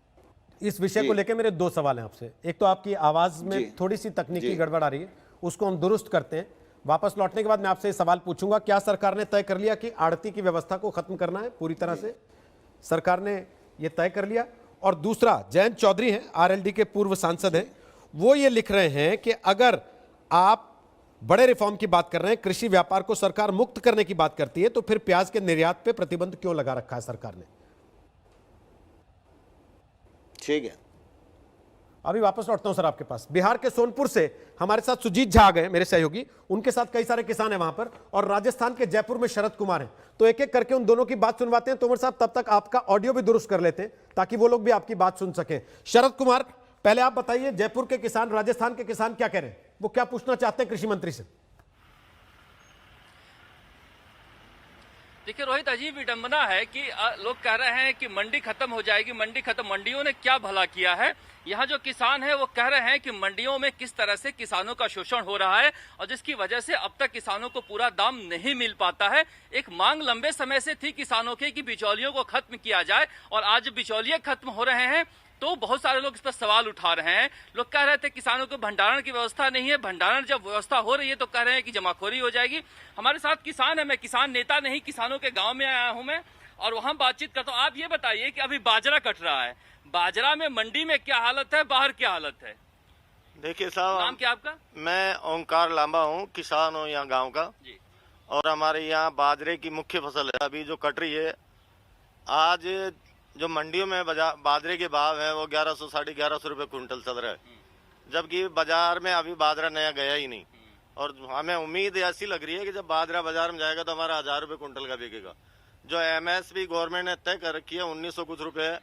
इस विषय को लेकर मेरे 2 सवाल हैं आपसे। एक तो आपकी आवाज में थोड़ी सी तकनीकी गड़बड़ आ रही है, उसको हम दुरुस्त करते हैं। वापस लौटने के बाद मैं आपसे सवाल पूछूंगा, क्या सरकार ने तय कर लिया कि आड़ती की व्यवस्था को खत्म करना है पूरी तरह से? सरकार ने यह तय कर लिया। और दूसरा, जयंत चौधरी हैं, आरएलडी के पूर्व सांसद हैं, वो ये लिख रहे हैं कि अगर आप बड़े रिफॉर्म की बात कर रहे हैं, कृषि व्यापार को सरकार मुक्त करने की बात करती है, तो फिर प्याज के निर्यात पे प्रतिबंध क्यों लगा रखा है सरकार ने? ठीक है, अभी वापस लौटता हूं सर आपके पास। बिहार के सोनपुर से हमारे साथ सुजीत झा आ गए, मेरे सहयोगी, उनके साथ कई सारे किसान हैं वहां पर, और राजस्थान के जयपुर में शरद कुमार हैं। तो एक एक करके उन दोनों की बात सुनवाते हैं। तोमर साहब, तब तक आपका ऑडियो भी दुरुस्त कर लेते हैं ताकि वो लोग भी आपकी बात सुन सकें। शरद कुमार, पहले आप बताइए, जयपुर के किसान, राजस्थान के किसान क्या कह रहे हैं, वो क्या पूछना चाहते हैं कृषि मंत्री से? देखिए रोहित, अजीब विडंबना है कि लोग कह रहे हैं कि मंडी खत्म हो जाएगी, मंडी खत्म। मंडियों ने क्या भला किया है? यहाँ जो किसान है वो कह रहे हैं कि मंडियों में किस तरह से किसानों का शोषण हो रहा है और जिसकी वजह से अब तक किसानों को पूरा दाम नहीं मिल पाता है। एक मांग लंबे समय से थी किसानों की कि बिचौलियों को खत्म किया जाए, और आज बिचौलिए खत्म हो रहे हैं तो बहुत सारे लोग इस पर सवाल उठा रहे हैं। लोग कह रहे थे किसानों को भंडारण की व्यवस्था नहीं है, भंडारण जब व्यवस्था हो रही है तो कह रहे हैं कि जमाखोरी हो जाएगी। हमारे साथ किसान है, मैं किसान नेता नहीं, किसानों के गांव में आया हूं मैं, और वहां बातचीत करता हूं। आप ये बताइए कि अभी बाजरा कट रहा है, बाजरा में मंडी में क्या हालत है, बाहर क्या हालत है? देखिए साहब, नाम क्या आपका? मैं ओंकार लांबा हूँ, किसान हूँ यहाँ गाँव का जी। और हमारे यहाँ बाजरे की मुख्य फसल है अभी जो कट रही है। आज जो मंडियों में बाजरे के भाव है वो 1100 साढ़े 1100 रुपए क्विंटल चल रहा है, जबकि बाजार में अभी बाजरा नया गया ही नहीं। और हमें उम्मीद ऐसी लग रही है कि जब बाजरा बाजार में जाएगा तो हमारा 1000 रुपए क्विंटल का बिकेगा। जो एमएसपी गवर्नमेंट ने तय कर रखी है 1900 कुछ रुपए,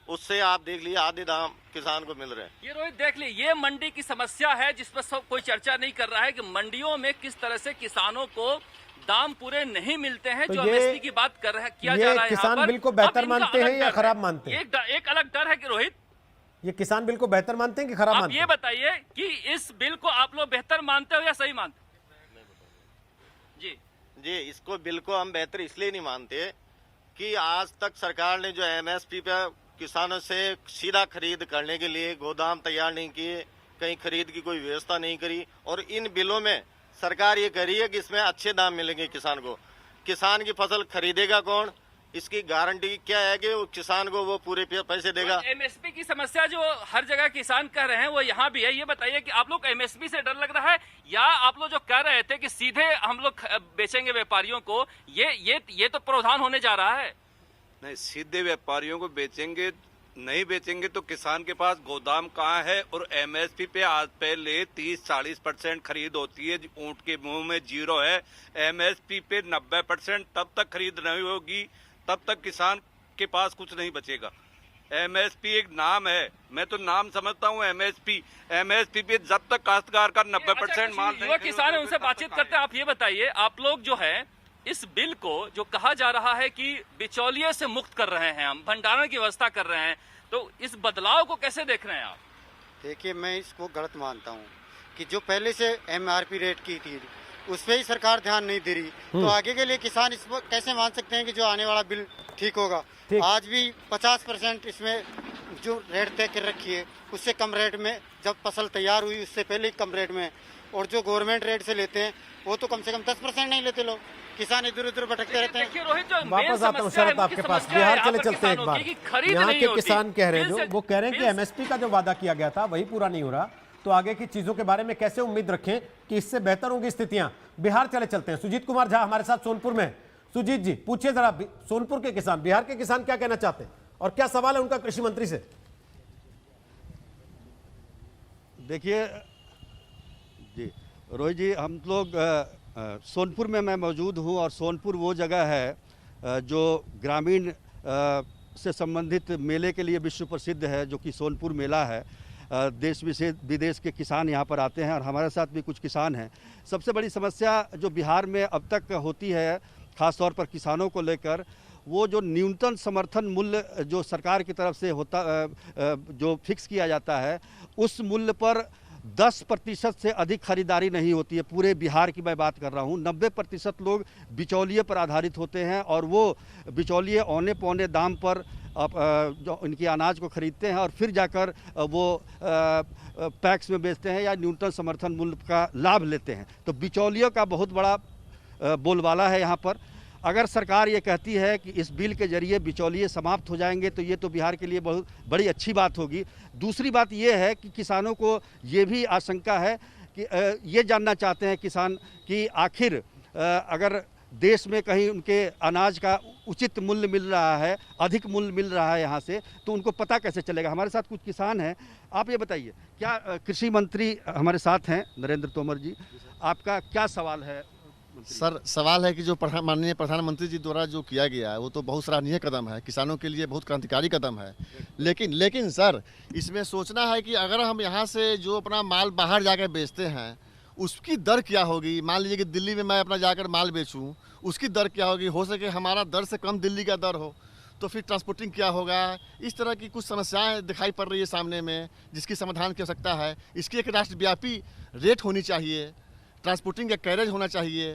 उससे आप देख लीजिए आधे दाम किसान को मिल रहे हैं। ये रोहित देख लीजिए, ये मंडी की समस्या है जिस पर सब कोई चर्चा नहीं कर रहा है कि मंडियों में किस तरह से किसानों को दाम पूरे नहीं मिलते हैं। तो जो एमएसपी की बात किया जा रहा है, किसान बिल को बेहतर मानते हैं या खराब मानते हैं? एक अलग डर है कि रोहित, ये किसान बिल को बेहतर मानते हैं कि खराब मानते हैं? आप ये बताइए कि इस बिल को आप लोग बेहतर मानते हो या सही मानते हो? जी, इसको बिल को हम बेहतर इसलिए नहीं मानते कि आज तक सरकार ने जो एमएसपी पे किसानों से सीधा खरीद करने के लिए गोदाम तैयार नहीं किए, कहीं खरीद की कोई व्यवस्था नहीं करी। और इन बिलों में सरकार ये कह रही है कि इसमें अच्छे दाम मिलेंगे किसान को। किसान की फसल खरीदेगा कौन, इसकी गारंटी क्या है कि वो किसान को वो पूरे पैसे देगा? एमएसपी की समस्या जो हर जगह किसान कह रहे हैं वो यहाँ भी है। ये बताइए कि आप लोग एमएसपी से डर लग रहा है या आप लोग जो कह रहे थे कि सीधे हम लोग बेचेंगे व्यापारियों को, ये तो प्रावधान होने जा रहा है? नहीं, सीधे व्यापारियों को बेचेंगे नहीं बेचेंगे तो किसान के पास गोदाम कहाँ है? और एमएसपी पे आज पहले 30-40% खरीद होती है, ऊंट के मुंह में जीरो है। एमएसपी पे 90% तब तक खरीद नहीं होगी, तब तक किसान के पास कुछ नहीं बचेगा। एमएसपी एक नाम है, मैं तो नाम समझता हूँ एमएसपी। एमएसपी पे जब तक काश्तकार का 90% माल युवा किसान है, उनसे बातचीत करते हैं। आप ये बताइए, आप लोग जो है इस बिल को जो कहा जा रहा है कि बिचौलिए से मुक्त कर रहे हैं, हम भंडारण की व्यवस्था कर रहे हैं, तो इस बदलाव को कैसे देख रहे हैं आप? देखिए, मैं इसको गलत मानता हूँ कि जो पहले से एमआरपी रेट की थी उस पर ही सरकार ध्यान नहीं दे रही, तो आगे के लिए किसान इस पर कैसे मान सकते हैं कि जो आने वाला बिल ठीक होगा? आज भी 50% इसमें जो रेट तय कर रखी है उससे कम रेट में, जब फसल तैयार हुई उससे पहले ही कम रेट में, और जो गवर्नमेंट रेट से लेते हैं वो तो कम से कम 10% नहीं लेते लोग। किसान इधर उधर भटकते रहते हैं। वापस आता हूँ शरद आपके पास, बिहार चले चलते हैं एक बार। यहाँ के किसान कह रहे हैं, वो कह रहे हैं कि एमएसपी का जो वादा किया गया था वही पूरा नहीं हो रहा, तो आगे की चीजों के बारे में कैसे उम्मीद रखें कि इससे बेहतर होंगी स्थितियां। बिहार चलते हैं, सुजीत कुमार झा हमारे साथ सोनपुर में। सुजीत जी, पूछिए जरा, सोनपुर के किसान, बिहार के किसान क्या कहना चाहते हैं और क्या सवाल है उनका कृषि मंत्री से? देखिए जी रोहित जी, हम लोग सोनपुर में मैं मौजूद हूं और सोनपुर वो जगह है जो ग्रामीण से संबंधित मेले के लिए विश्व प्रसिद्ध है, जो कि सोनपुर मेला है। देश विदेश के किसान यहाँ पर आते हैं और हमारे साथ भी कुछ किसान हैं। सबसे बड़ी समस्या जो बिहार में अब तक होती है, ख़ास तौर पर किसानों को लेकर, वो जो न्यूनतम समर्थन मूल्य जो सरकार की तरफ से होता जो फिक्स किया जाता है, उस मूल्य पर 10% से अधिक खरीदारी नहीं होती है। पूरे बिहार की मैं बात कर रहा हूँ। 90% लोग बिचौलिए पर आधारित होते हैं और वो बिचौलिए औने पौने दाम पर जो इनकी अनाज को खरीदते हैं और फिर जाकर वो पैक्स में बेचते हैं या न्यूनतम समर्थन मूल्य का लाभ लेते हैं। तो बिचौलियों का बहुत बड़ा बोलबाला है यहाँ पर। अगर सरकार ये कहती है कि इस बिल के जरिए बिचौलिए समाप्त हो जाएंगे तो ये तो बिहार के लिए बहुत बड़ी अच्छी बात होगी। दूसरी बात ये है कि किसानों को ये भी आशंका है कि ये जानना चाहते हैं किसान कि आखिर अगर देश में कहीं उनके अनाज का उचित मूल्य मिल रहा है, अधिक मूल्य मिल रहा है यहाँ से, तो उनको पता कैसे चलेगा। हमारे साथ कुछ किसान हैं, आप ये बताइए, क्या कृषि मंत्री हमारे साथ हैं नरेंद्र तोमर जी, आपका क्या सवाल है? सर, सवाल है कि जो माननीय प्रधानमंत्री जी द्वारा जो किया गया है वो तो बहुत सराहनीय कदम है, किसानों के लिए बहुत क्रांतिकारी कदम है। लेकिन सर, इसमें सोचना है कि अगर हम यहाँ से जो अपना माल बाहर जाकर बेचते हैं उसकी दर क्या होगी। मान लीजिए कि दिल्ली में मैं अपना जाकर माल बेचूं, उसकी दर क्या होगी। हो सके हमारा दर से कम दिल्ली का दर हो, तो फिर ट्रांसपोर्टिंग क्या होगा। इस तरह की कुछ समस्याएं दिखाई पड़ रही है सामने में, जिसकी समाधान की आवश्यकता है। इसकी एक राष्ट्रव्यापी रेट होनी चाहिए, ट्रांसपोर्टिंग का कैरेज होना चाहिए।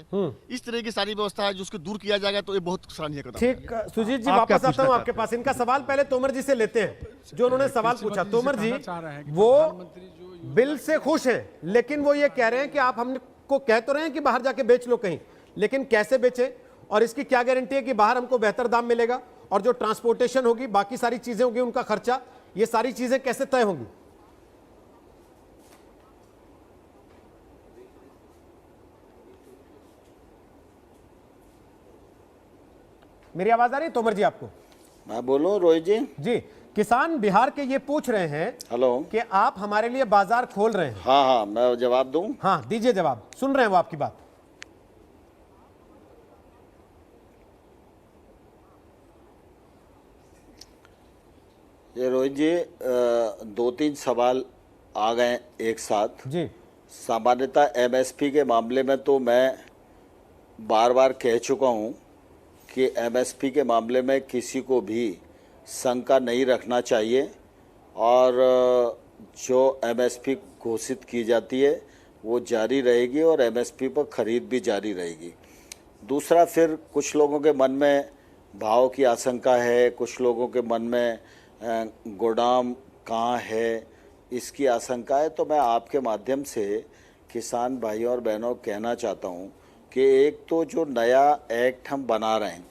इस तरह की सारी व्यवस्था है, जो उसको दूर किया जाएगा तो ये बहुत सराहनीय कदम है। ठीक, सुजीत जी वापस आता हूं आपके पास। इनका सवाल पहले तोमर जी से लेते हैं, जो उन्होंने सवाल पूछा। तोमर जी, वो बिल से खुश हैं, लेकिन वो ये कह रहे हैं कि आप हमको कह तो रहे हैं कि बाहर जाके बेच लो कहीं, लेकिन कैसे बेचे और इसकी क्या गारंटी है कि बाहर हमको बेहतर दाम मिलेगा, और जो ट्रांसपोर्टेशन होगी, बाकी सारी चीजें होगी, उनका खर्चा, ये सारी चीजें कैसे तय होंगी? मेरी आवाज आ रही है तोमर जी आपको? मैं बोलूं रोहित जी? जी, किसान बिहार के ये पूछ रहे हैं हेलो कि आप हमारे लिए बाजार खोल रहे हैं। हाँ, मैं जवाब दूं? हाँ, दीजिए जवाब, सुन रहे हैं वो आपकी बात। ये रोहित जी, 2-3 सवाल आ गए एक साथ जी। सामान्यतः एमएसपी के मामले में तो मैं बार बार कह चुका हूं कि एमएसपी के मामले में किसी को भी शंका नहीं रखना चाहिए, और जो एमएसपी घोषित की जाती है वो जारी रहेगी और एमएसपी पर खरीद भी जारी रहेगी। दूसरा, फिर कुछ लोगों के मन में भाव की आशंका है, कुछ लोगों के मन में गोदाम कहाँ है इसकी आशंका है। तो मैं आपके माध्यम से किसान भाइयों और बहनों को कहना चाहता हूँ कि एक तो जो नया एक्ट हम बना रहे हैं,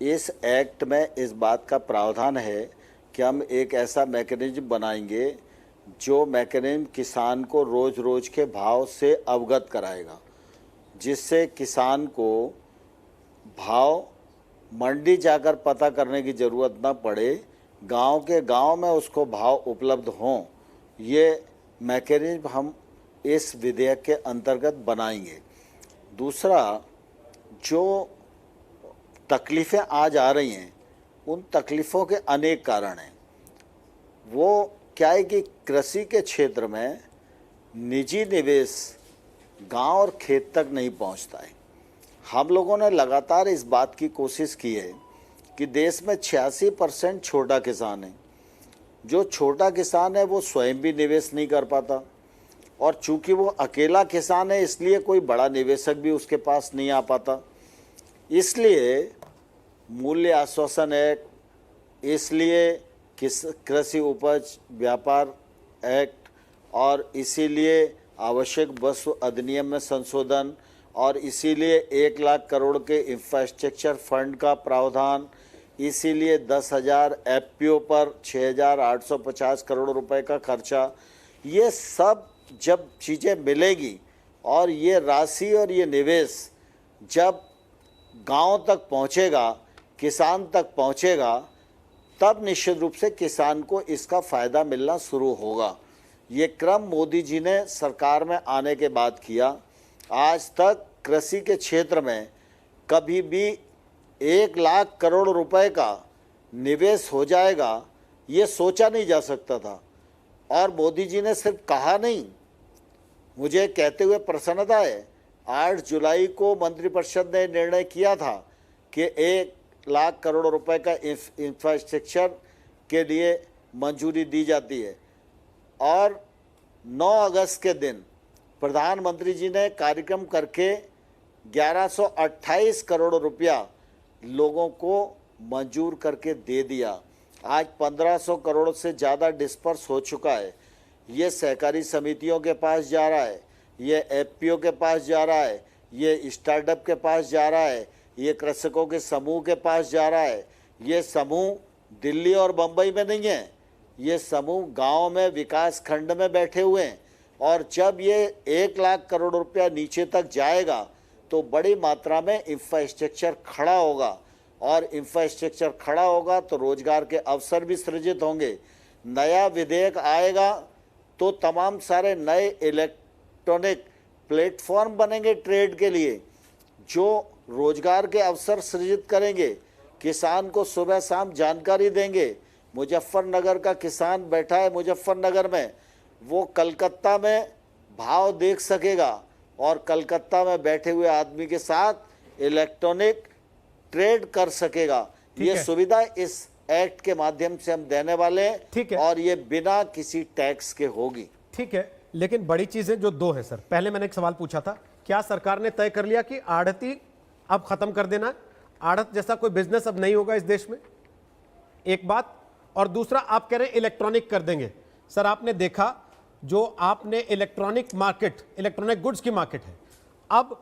इस एक्ट में इस बात का प्रावधान है कि हम एक ऐसा मैकेनिज्म बनाएंगे जो मैकेनिज्म किसान को रोज़ रोज़ के भाव से अवगत कराएगा, जिससे किसान को भाव मंडी जाकर पता करने की ज़रूरत ना पड़े, गांव के गांव में उसको भाव उपलब्ध हों। ये मैकेनिज्म हम इस विधेयक के अंतर्गत बनाएंगे। दूसरा, जो तकलीफ़ें आज आ रही हैं, उन तकलीफ़ों के अनेक कारण हैं। वो क्या है कि कृषि के क्षेत्र में निजी निवेश गांव और खेत तक नहीं पहुंचता है। हम लोगों ने लगातार इस बात की कोशिश की है कि देश में 86% छोटा किसान है। जो छोटा किसान है वो स्वयं भी निवेश नहीं कर पाता, और चूंकि वो अकेला किसान है इसलिए कोई बड़ा निवेशक भी उसके पास नहीं आ पाता। इसलिए मूल्य आश्वासन एक्ट, इसलिए कृषि उपज व्यापार एक्ट, और इसीलिए आवश्यक वस्तु अधिनियम में संशोधन, और इसीलिए 1 लाख करोड़ के इंफ्रास्ट्रक्चर फंड का प्रावधान, इसीलिए 10,000 एफपीओ पर 6,850 करोड़ रुपए का खर्चा, ये सब जब चीज़ें मिलेगी और ये राशि और ये निवेश जब गांव तक पहुंचेगा, किसान तक पहुंचेगा, तब निश्चित रूप से किसान को इसका फ़ायदा मिलना शुरू होगा। ये क्रम मोदी जी ने सरकार में आने के बाद किया। आज तक कृषि के क्षेत्र में कभी भी 1 लाख करोड़ रुपए का निवेश हो जाएगा ये सोचा नहीं जा सकता था। और मोदी जी ने सिर्फ कहा नहीं, मुझे कहते हुए प्रसन्नता है, 8 जुलाई को मंत्रिपरिषद ने निर्णय किया था कि 1 लाख करोड़ रुपए का इंफ्रास्ट्रक्चर के लिए मंजूरी दी जाती है। और 9 अगस्त के दिन प्रधानमंत्री जी ने कार्यक्रम करके 1128 करोड़ रुपया लोगों को मंजूर करके दे दिया। आज 1500 करोड़ से ज़्यादा डिस्पर्स हो चुका है। ये सहकारी समितियों के पास जा रहा है, ये एफपीओ के पास जा रहा है, ये स्टार्टअप के पास जा रहा है, ये कृषकों के समूह के पास जा रहा है। ये समूह दिल्ली और बम्बई में नहीं है, ये समूह गांव में विकास खंड में बैठे हुए हैं। और जब ये 1 लाख करोड़ रुपया नीचे तक जाएगा तो बड़ी मात्रा में इंफ्रास्ट्रक्चर खड़ा होगा, और इंफ्रास्ट्रक्चर खड़ा होगा तो रोजगार के अवसर भी सृजित होंगे। नया विधेयक आएगा तो तमाम सारे नए इलेक्ट्रॉनिक प्लेटफॉर्म बनेंगे ट्रेड के लिए, जो रोजगार के अवसर सृजित करेंगे, किसान को सुबह शाम जानकारी देंगे। मुजफ्फरनगर का किसान बैठा है मुजफ्फरनगर में, वो कलकत्ता में भाव देख सकेगा और कलकत्ता में बैठे हुए आदमी के साथ इलेक्ट्रॉनिक ट्रेड कर सकेगा। ये सुविधा इस एक्ट के माध्यम से हम देने वाले हैं। ठीक है। और ये बिना किसी टैक्स के होगी। ठीक है, लेकिन बड़ी चीजें जो 2 है सर, पहले मैंने एक सवाल पूछा था, क्या सरकार ने तय कर लिया कि आढ़ती अब खत्म कर देना है? आढ़त जैसा कोई बिजनेस अब नहीं होगा इस देश में, एक बात। और दूसरा, आप कह रहे हैं इलेक्ट्रॉनिक कर देंगे। सर आपने देखा जो आपने इलेक्ट्रॉनिक मार्केट, इलेक्ट्रॉनिक गुड्स की मार्केट है, अब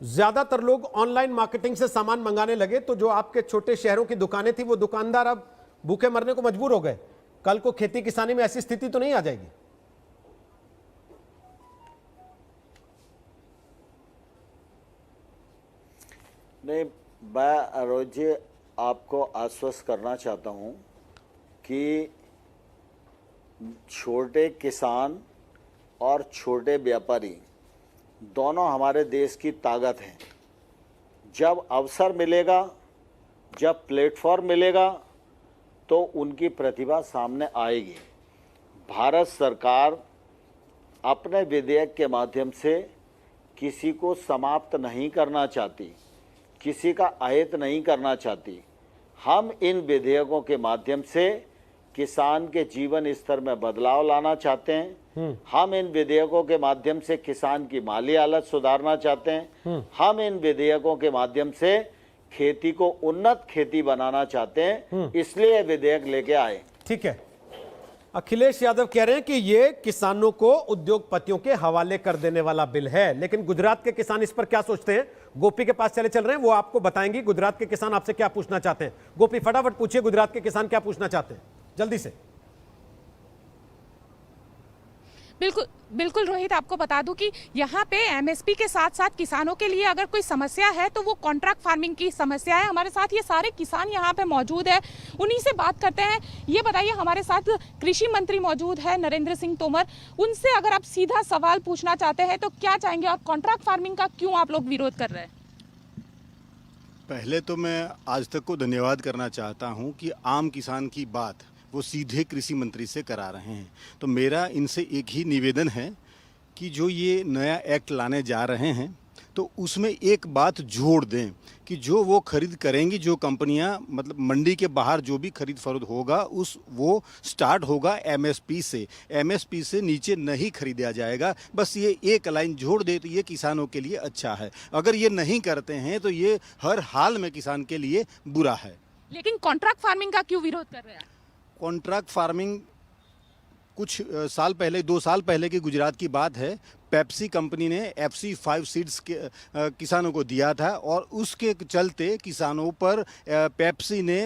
ज्यादातर लोग ऑनलाइन मार्केटिंग से सामान मंगाने लगे, तो जो आपके छोटे शहरों की दुकानें थी वो दुकानदार अब भूखे मरने को मजबूर हो गए। कल को खेती किसानी में ऐसी स्थिति तो नहीं आ जाएगी? नहीं, मैं रोज जी आपको आश्वस्त करना चाहता हूं कि छोटे किसान और छोटे व्यापारी दोनों हमारे देश की ताकत हैं। जब अवसर मिलेगा, जब प्लेटफॉर्म मिलेगा तो उनकी प्रतिभा सामने आएगी। भारत सरकार अपने विधेयक के माध्यम से किसी को समाप्त नहीं करना चाहती, किसी का अहित नहीं करना चाहती। हम इन विधेयकों के माध्यम से किसान के जीवन स्तर में बदलाव लाना चाहते हैं। हम इन विधेयकों के माध्यम से किसान की माली हालत सुधारना चाहते हैं। हम इन विधेयकों के माध्यम से खेती को उन्नत खेती बनाना चाहते हैं, इसलिए विधेयक लेके आए। ठीक है, अखिलेश यादव कह रहे हैं कि ये किसानों को उद्योगपतियों के हवाले कर देने वाला बिल है, लेकिन गुजरात के किसान इस पर क्या सोचते हैं? गोपी के पास चल रहे हैं, वो आपको बताएंगे गुजरात के किसान आपसे क्या पूछना चाहते हैं। गोपी फटाफट पूछिए, गुजरात के किसान क्या पूछना चाहते हैं, जल्दी से। बिल्कुल बिल्कुल रोहित, आपको बता दूं कि यहाँ पे एमएसपी के साथ साथ किसानों के लिए अगर कोई समस्या है तो वो कॉन्ट्रैक्ट फार्मिंग की समस्या है। हमारे साथ ये सारे किसान यहाँ पे मौजूद है, उन्हीं से बात करते हैं। ये बताइए, हमारे साथ कृषि मंत्री मौजूद है नरेंद्र सिंह तोमर, उनसे अगर आप सीधा सवाल पूछना चाहते हैं तो क्या चाहेंगे, और कॉन्ट्रैक्ट फार्मिंग का क्यों आप लोग विरोध कर रहे हैं? पहले तो मैं आज तक को धन्यवाद करना चाहता हूँ कि आम किसान की बात वो सीधे कृषि मंत्री से करा रहे हैं। तो मेरा इनसे एक ही निवेदन है कि जो ये नया एक्ट लाने जा रहे हैं तो उसमें एक बात जोड़ दें कि जो वो खरीद करेंगी, जो कंपनियां मतलब मंडी के बाहर जो भी खरीद फरोख्त होगा वो स्टार्ट होगा एमएसपी से। एमएसपी से नीचे नहीं खरीदा जाएगा। बस ये एक लाइन जोड़ दे तो ये किसानों के लिए अच्छा है। अगर ये नहीं करते हैं तो ये हर हाल में किसान के लिए बुरा है। लेकिन कॉन्ट्रैक्ट फार्मिंग का क्यों विरोध कर रहे हैं? कॉन्ट्रैक्ट फार्मिंग कुछ साल पहले, 2 साल पहले की गुजरात की बात है। पेप्सी कंपनी ने FC5 सीड्स के किसानों को दिया था और उसके चलते किसानों पर पेप्सी ने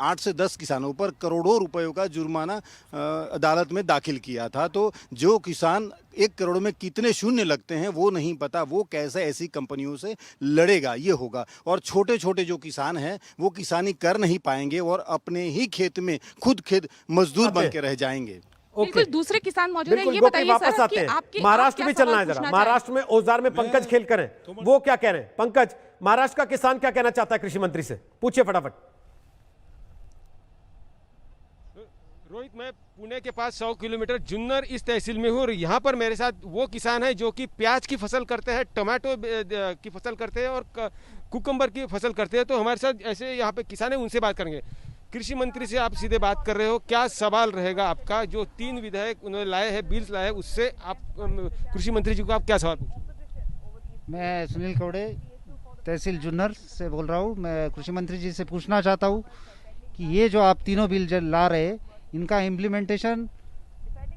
8 से 10 किसानों पर करोड़ों रुपयों का जुर्माना अदालत में दाखिल किया था। तो जो किसान 1 करोड़ में कितने शून्य लगते हैं वो नहीं पता, वो कैसे ऐसी कंपनियों से लड़ेगा, ये होगा। और छोटे छोटे जो किसान हैं वो किसानी कर नहीं पाएंगे और अपने ही खेत में खुद मजदूर बन के रह जाएंगे। बिल्कुल दूसरे किसान मौजूद हैं। ये गोपी बताइए वापस सर आते कि हैं। आपकी महाराष्ट्र भी चलना है जरा। महाराष्ट्र में औजार में पंकज खेल करें, वो क्या कह रहे हैं? पंकज, महाराष्ट्र का किसान क्या कहना चाहता है कृषि मंत्री से? पूछिए फटाफट। रोहित, मैं पुणे के पास 100 किलोमीटर जुन्नर इस तहसील में हूँ और यहाँ पर मेरे साथ वो किसान है जो कि प्याज की फसल करते हैं, टमाटो की फसल करते हैं और कुकम्बर की फसल करते हैं। तो हमारे साथ ऐसे यहाँ पे किसान है, उनसे बात करेंगे। कृषि मंत्री से आप सीधे बात कर रहे हो, क्या सवाल रहेगा आपका? जो 3 विधेयक उन्होंने लाए हैं, बिल्स लाए हैं, उससे आप कृषि मंत्री जी को आप क्या सवाल पूछोगे? मैं सुनील कौड़े तहसील जुन्नर से बोल रहा हूँ। मैं कृषि मंत्री जी से पूछना चाहता हूँ कि ये जो आप तीनों बिल ला रहे हैं, इनका इम्प्लीमेंटेशन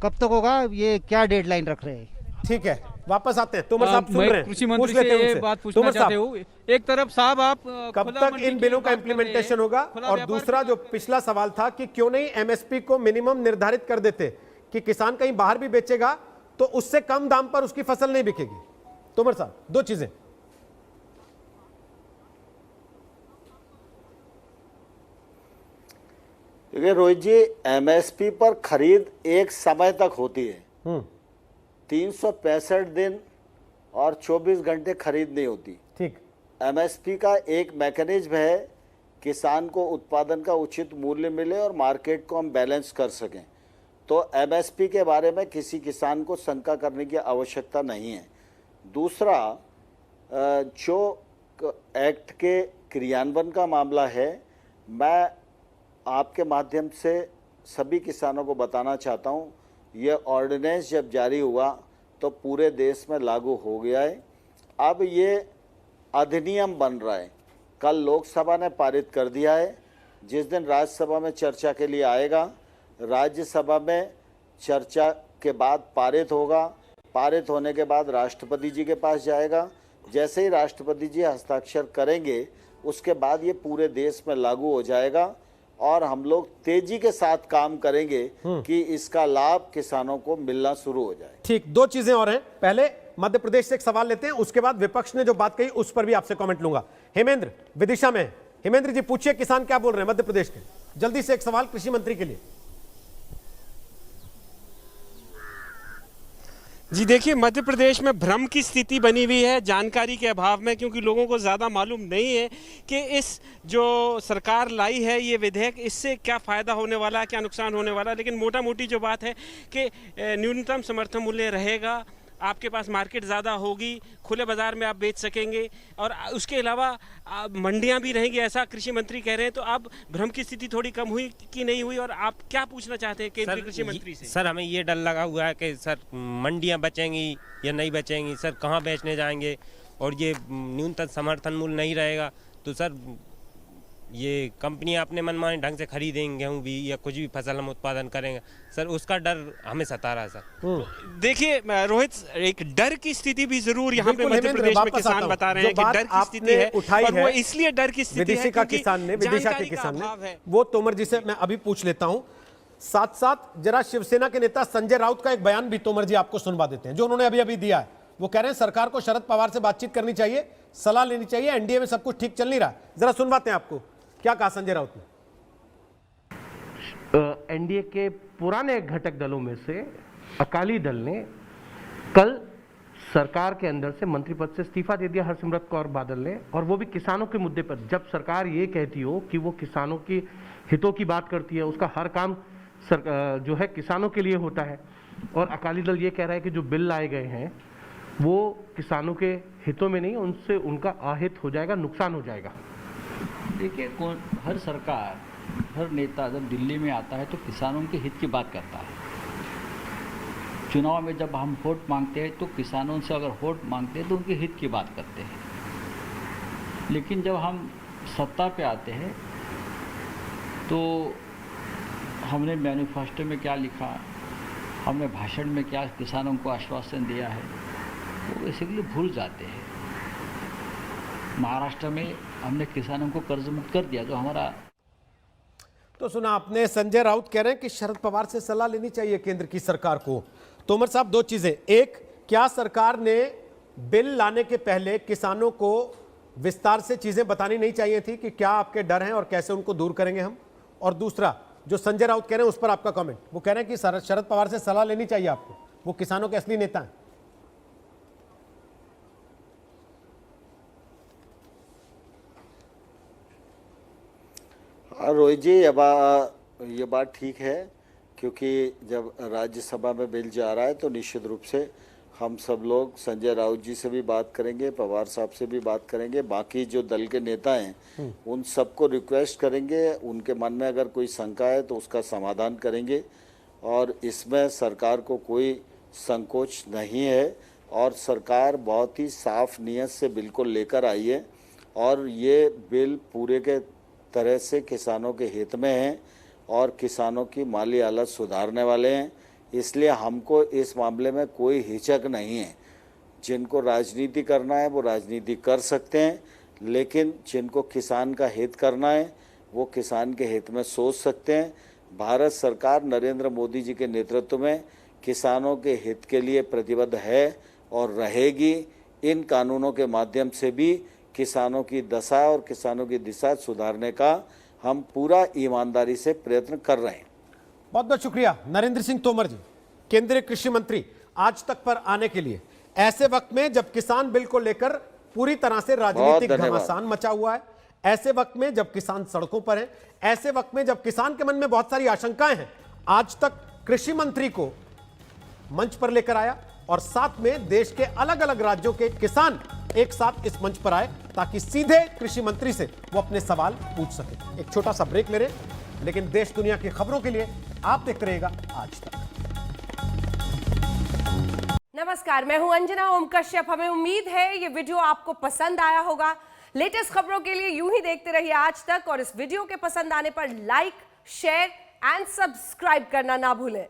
कब तक होगा? ये क्या डेडलाइन रख रहे हैं? ठीक है, वापस आते हैं। तोमर साहब सुन रहे हैं, कृषि मंत्री से ये बात पूछना चाहते हो। एक तरफ साहब आप कब तक इन बिलों का इम्प्लीमेंटेशन होगा, और दूसरा जो पिछला सवाल था कि क्यों नहीं MSP को मिनिमम निर्धारित कर देते कि किसान कहीं बाहर भी बेचेगा तो उससे कम दाम पर उसकी फसल नहीं बिकेगी। तोमर साहब, 2 चीजें। देखिए रोहित जी, MSP पर खरीद एक समय तक होती है, 365 दिन और 24 घंटे खरीद नहीं होती। ठीक। MSP का एक मैकेनिज्म है, किसान को उत्पादन का उचित मूल्य मिले और मार्केट को हम बैलेंस कर सकें। तो MSP के बारे में किसी किसान को शंका करने की आवश्यकता नहीं है। दूसरा, जो एक्ट के क्रियान्वयन का मामला है, मैं आपके माध्यम से सभी किसानों को बताना चाहता हूँ, ये ऑर्डिनेंस जब जारी हुआ तो पूरे देश में लागू हो गया है। अब ये अधिनियम बन रहा है। कल लोकसभा ने पारित कर दिया है। जिस दिन राज्यसभा में चर्चा के लिए आएगा, राज्यसभा में चर्चा के बाद पारित होगा। पारित होने के बाद राष्ट्रपति जी के पास जाएगा। जैसे ही राष्ट्रपति जी हस्ताक्षर करेंगे, उसके बाद ये पूरे देश में लागू हो जाएगा और हम लोग तेजी के साथ काम करेंगे कि इसका लाभ किसानों को मिलना शुरू हो जाए। ठीक, 2 चीजें और हैं। पहले मध्य प्रदेश से एक सवाल लेते हैं, उसके बाद विपक्ष ने जो बात कही उस पर भी आपसे कमेंट लूंगा। हेमेंद्र विदिशा में। हेमेंद्र जी, पूछिए किसान क्या बोल रहे हैं मध्य प्रदेश के। जल्दी से एक सवाल कृषि मंत्री के लिए। जी देखिए, मध्य प्रदेश में भ्रम की स्थिति बनी हुई है जानकारी के अभाव में, क्योंकि लोगों को ज़्यादा मालूम नहीं है कि इस जो सरकार लाई है ये विधेयक, इससे क्या फ़ायदा होने वाला है, क्या नुकसान होने वाला है। लेकिन मोटा मोटी जो बात है कि न्यूनतम समर्थन मूल्य रहेगा, आपके पास मार्केट ज़्यादा होगी, खुले बाज़ार में आप बेच सकेंगे और उसके अलावा मंडियां भी रहेंगी, ऐसा कृषि मंत्री कह रहे हैं। तो अब भ्रम की स्थिति थोड़ी कम हुई कि नहीं हुई, और आप क्या पूछना चाहते हैं केंद्रीय कृषि मंत्री से? सर, हमें ये डर लगा हुआ है कि सर मंडियां बचेंगी या नहीं बचेंगी, सर कहाँ बेचने जाएंगे, और ये न्यूनतम समर्थन मूल्य नहीं रहेगा तो सर ये कंपनियां अपने मनमाने ढंग से खरीदेंगे गेहूँ भी या कुछ भी फसल हम उत्पादन करेंगे, सर उसका डर हमें सता रहा है सर। देखिए रोहित, एक डर की स्थिति भी जरूर यहाँ पे मध्य प्रदेश में किसान बता रहे हैं कि डर की स्थिति है, और वो इसलिए डर की स्थिति है विदिशा के किसान ने वो तोमर जी से मैं अभी पूछ लेता हूँ। साथ साथ जरा शिवसेना के नेता संजय राउत का एक बयान भी तोमर जी आपको सुनवा देते हैं, जो उन्होंने अभी अभी दिया है। वो कह रहे हैं सरकार को शरद पवार से बातचीत करनी चाहिए, सलाह लेनी चाहिए, एनडीए में सब कुछ ठीक चल नहीं रहा। जरा सुनवाते हैं आपको क्या कहा संजय राउत ने। एनडीए के पुराने घटक दलों में से अकाली दल ने कल सरकार के अंदर से मंत्री पद से इस्तीफा दे दिया हरसिमरत कौर बादल ने, और वो भी किसानों के मुद्दे पर। जब सरकार ये कहती हो कि वो किसानों की हितों की बात करती है, उसका हर काम जो है किसानों के लिए होता है, और अकाली दल ये कह रहा है कि जो बिल लाए गए हैं वो किसानों के हितों में नहीं, उनसे उनका अहित हो जाएगा, नुकसान हो जाएगा। देखिए, हर सरकार, हर नेता जब दिल्ली में आता है तो किसानों के हित की बात करता है। चुनाव में जब हम वोट मांगते हैं तो किसानों से अगर वोट मांगते हैं तो उनके हित की बात करते हैं। लेकिन जब हम सत्ता पे आते हैं तो हमने मैनिफेस्टो में क्या लिखा, हमने भाषण में क्या किसानों को आश्वासन दिया है वो बेसिकली भूल जाते हैं। महाराष्ट्र में हमने किसानों को कर्ज मुक्त कर दिया जो हमारा। तो सुना आपने, संजय राउत कह रहे हैं कि शरद पवार से सलाह लेनी चाहिए केंद्र की सरकार को। तोमर साहब, दो चीजें, एक, क्या सरकार ने बिल लाने के पहले किसानों को विस्तार से चीजें बतानी नहीं चाहिए थी कि क्या आपके डर हैं और कैसे उनको दूर करेंगे हम? और दूसरा, जो संजय राउत कह रहे हैं उस पर आपका कमेंट, वो कह रहे हैं कि शरद पवार से सलाह लेनी चाहिए आपको, वो किसानों के असली नेता हैं। रोहित जी, ये बात ठीक है, क्योंकि जब राज्यसभा में बिल जा रहा है तो निश्चित रूप से हम सब लोग संजय राउत जी से भी बात करेंगे, पवार साहब से भी बात करेंगे, बाकी जो दल के नेता हैं उन सबको रिक्वेस्ट करेंगे, उनके मन में अगर कोई शंका है तो उसका समाधान करेंगे। और इसमें सरकार को कोई संकोच नहीं है और सरकार बहुत ही साफ नीयत से बिल को लेकर आई है और ये बिल पूरे के तरह से किसानों के हित में है और किसानों की माली हालत सुधारने वाले हैं। इसलिए हमको इस मामले में कोई हिचक नहीं है। जिनको राजनीति करना है वो राजनीति कर सकते हैं, लेकिन जिनको किसान का हित करना है वो किसान के हित में सोच सकते हैं। भारत सरकार नरेंद्र मोदी जी के नेतृत्व में किसानों के हित के लिए प्रतिबद्ध है और रहेगी। इन कानूनों के माध्यम से भी किसानों की दशा और किसानों की दिशा सुधारने का हम पूरा ईमानदारी से प्रयत्न कर रहे हैं। बहुत बहुत शुक्रिया नरेंद्र सिंह तोमर जी, केंद्रीय कृषि मंत्री, आज तक पर आने के लिए। ऐसे वक्त में जब किसान बिल को लेकर पूरी तरह से राजनीतिक घमासान मचा हुआ है, ऐसे वक्त में जब किसान सड़कों पर है, ऐसे वक्त में जब किसान के मन में बहुत सारी आशंकाएं हैं, आज तक कृषि मंत्री को मंच पर लेकर आया और साथ में देश के अलग अलग राज्यों के किसान एक साथ इस मंच पर आए ताकि सीधे कृषि मंत्री से वो अपने सवाल पूछ सके। एक छोटा सा ब्रेक ले रहे हैं, लेकिन देश दुनिया की खबरों के लिए आप देखते रहिएगा आज तक। नमस्कार, मैं हूं अंजना ओम कश्यप। हमें उम्मीद है ये वीडियो आपको पसंद आया होगा। लेटेस्ट खबरों के लिए यूं ही देखते रहिए आज तक और इस वीडियो के पसंद आने पर लाइक, शेयर एंड सब्सक्राइब करना ना भूलें।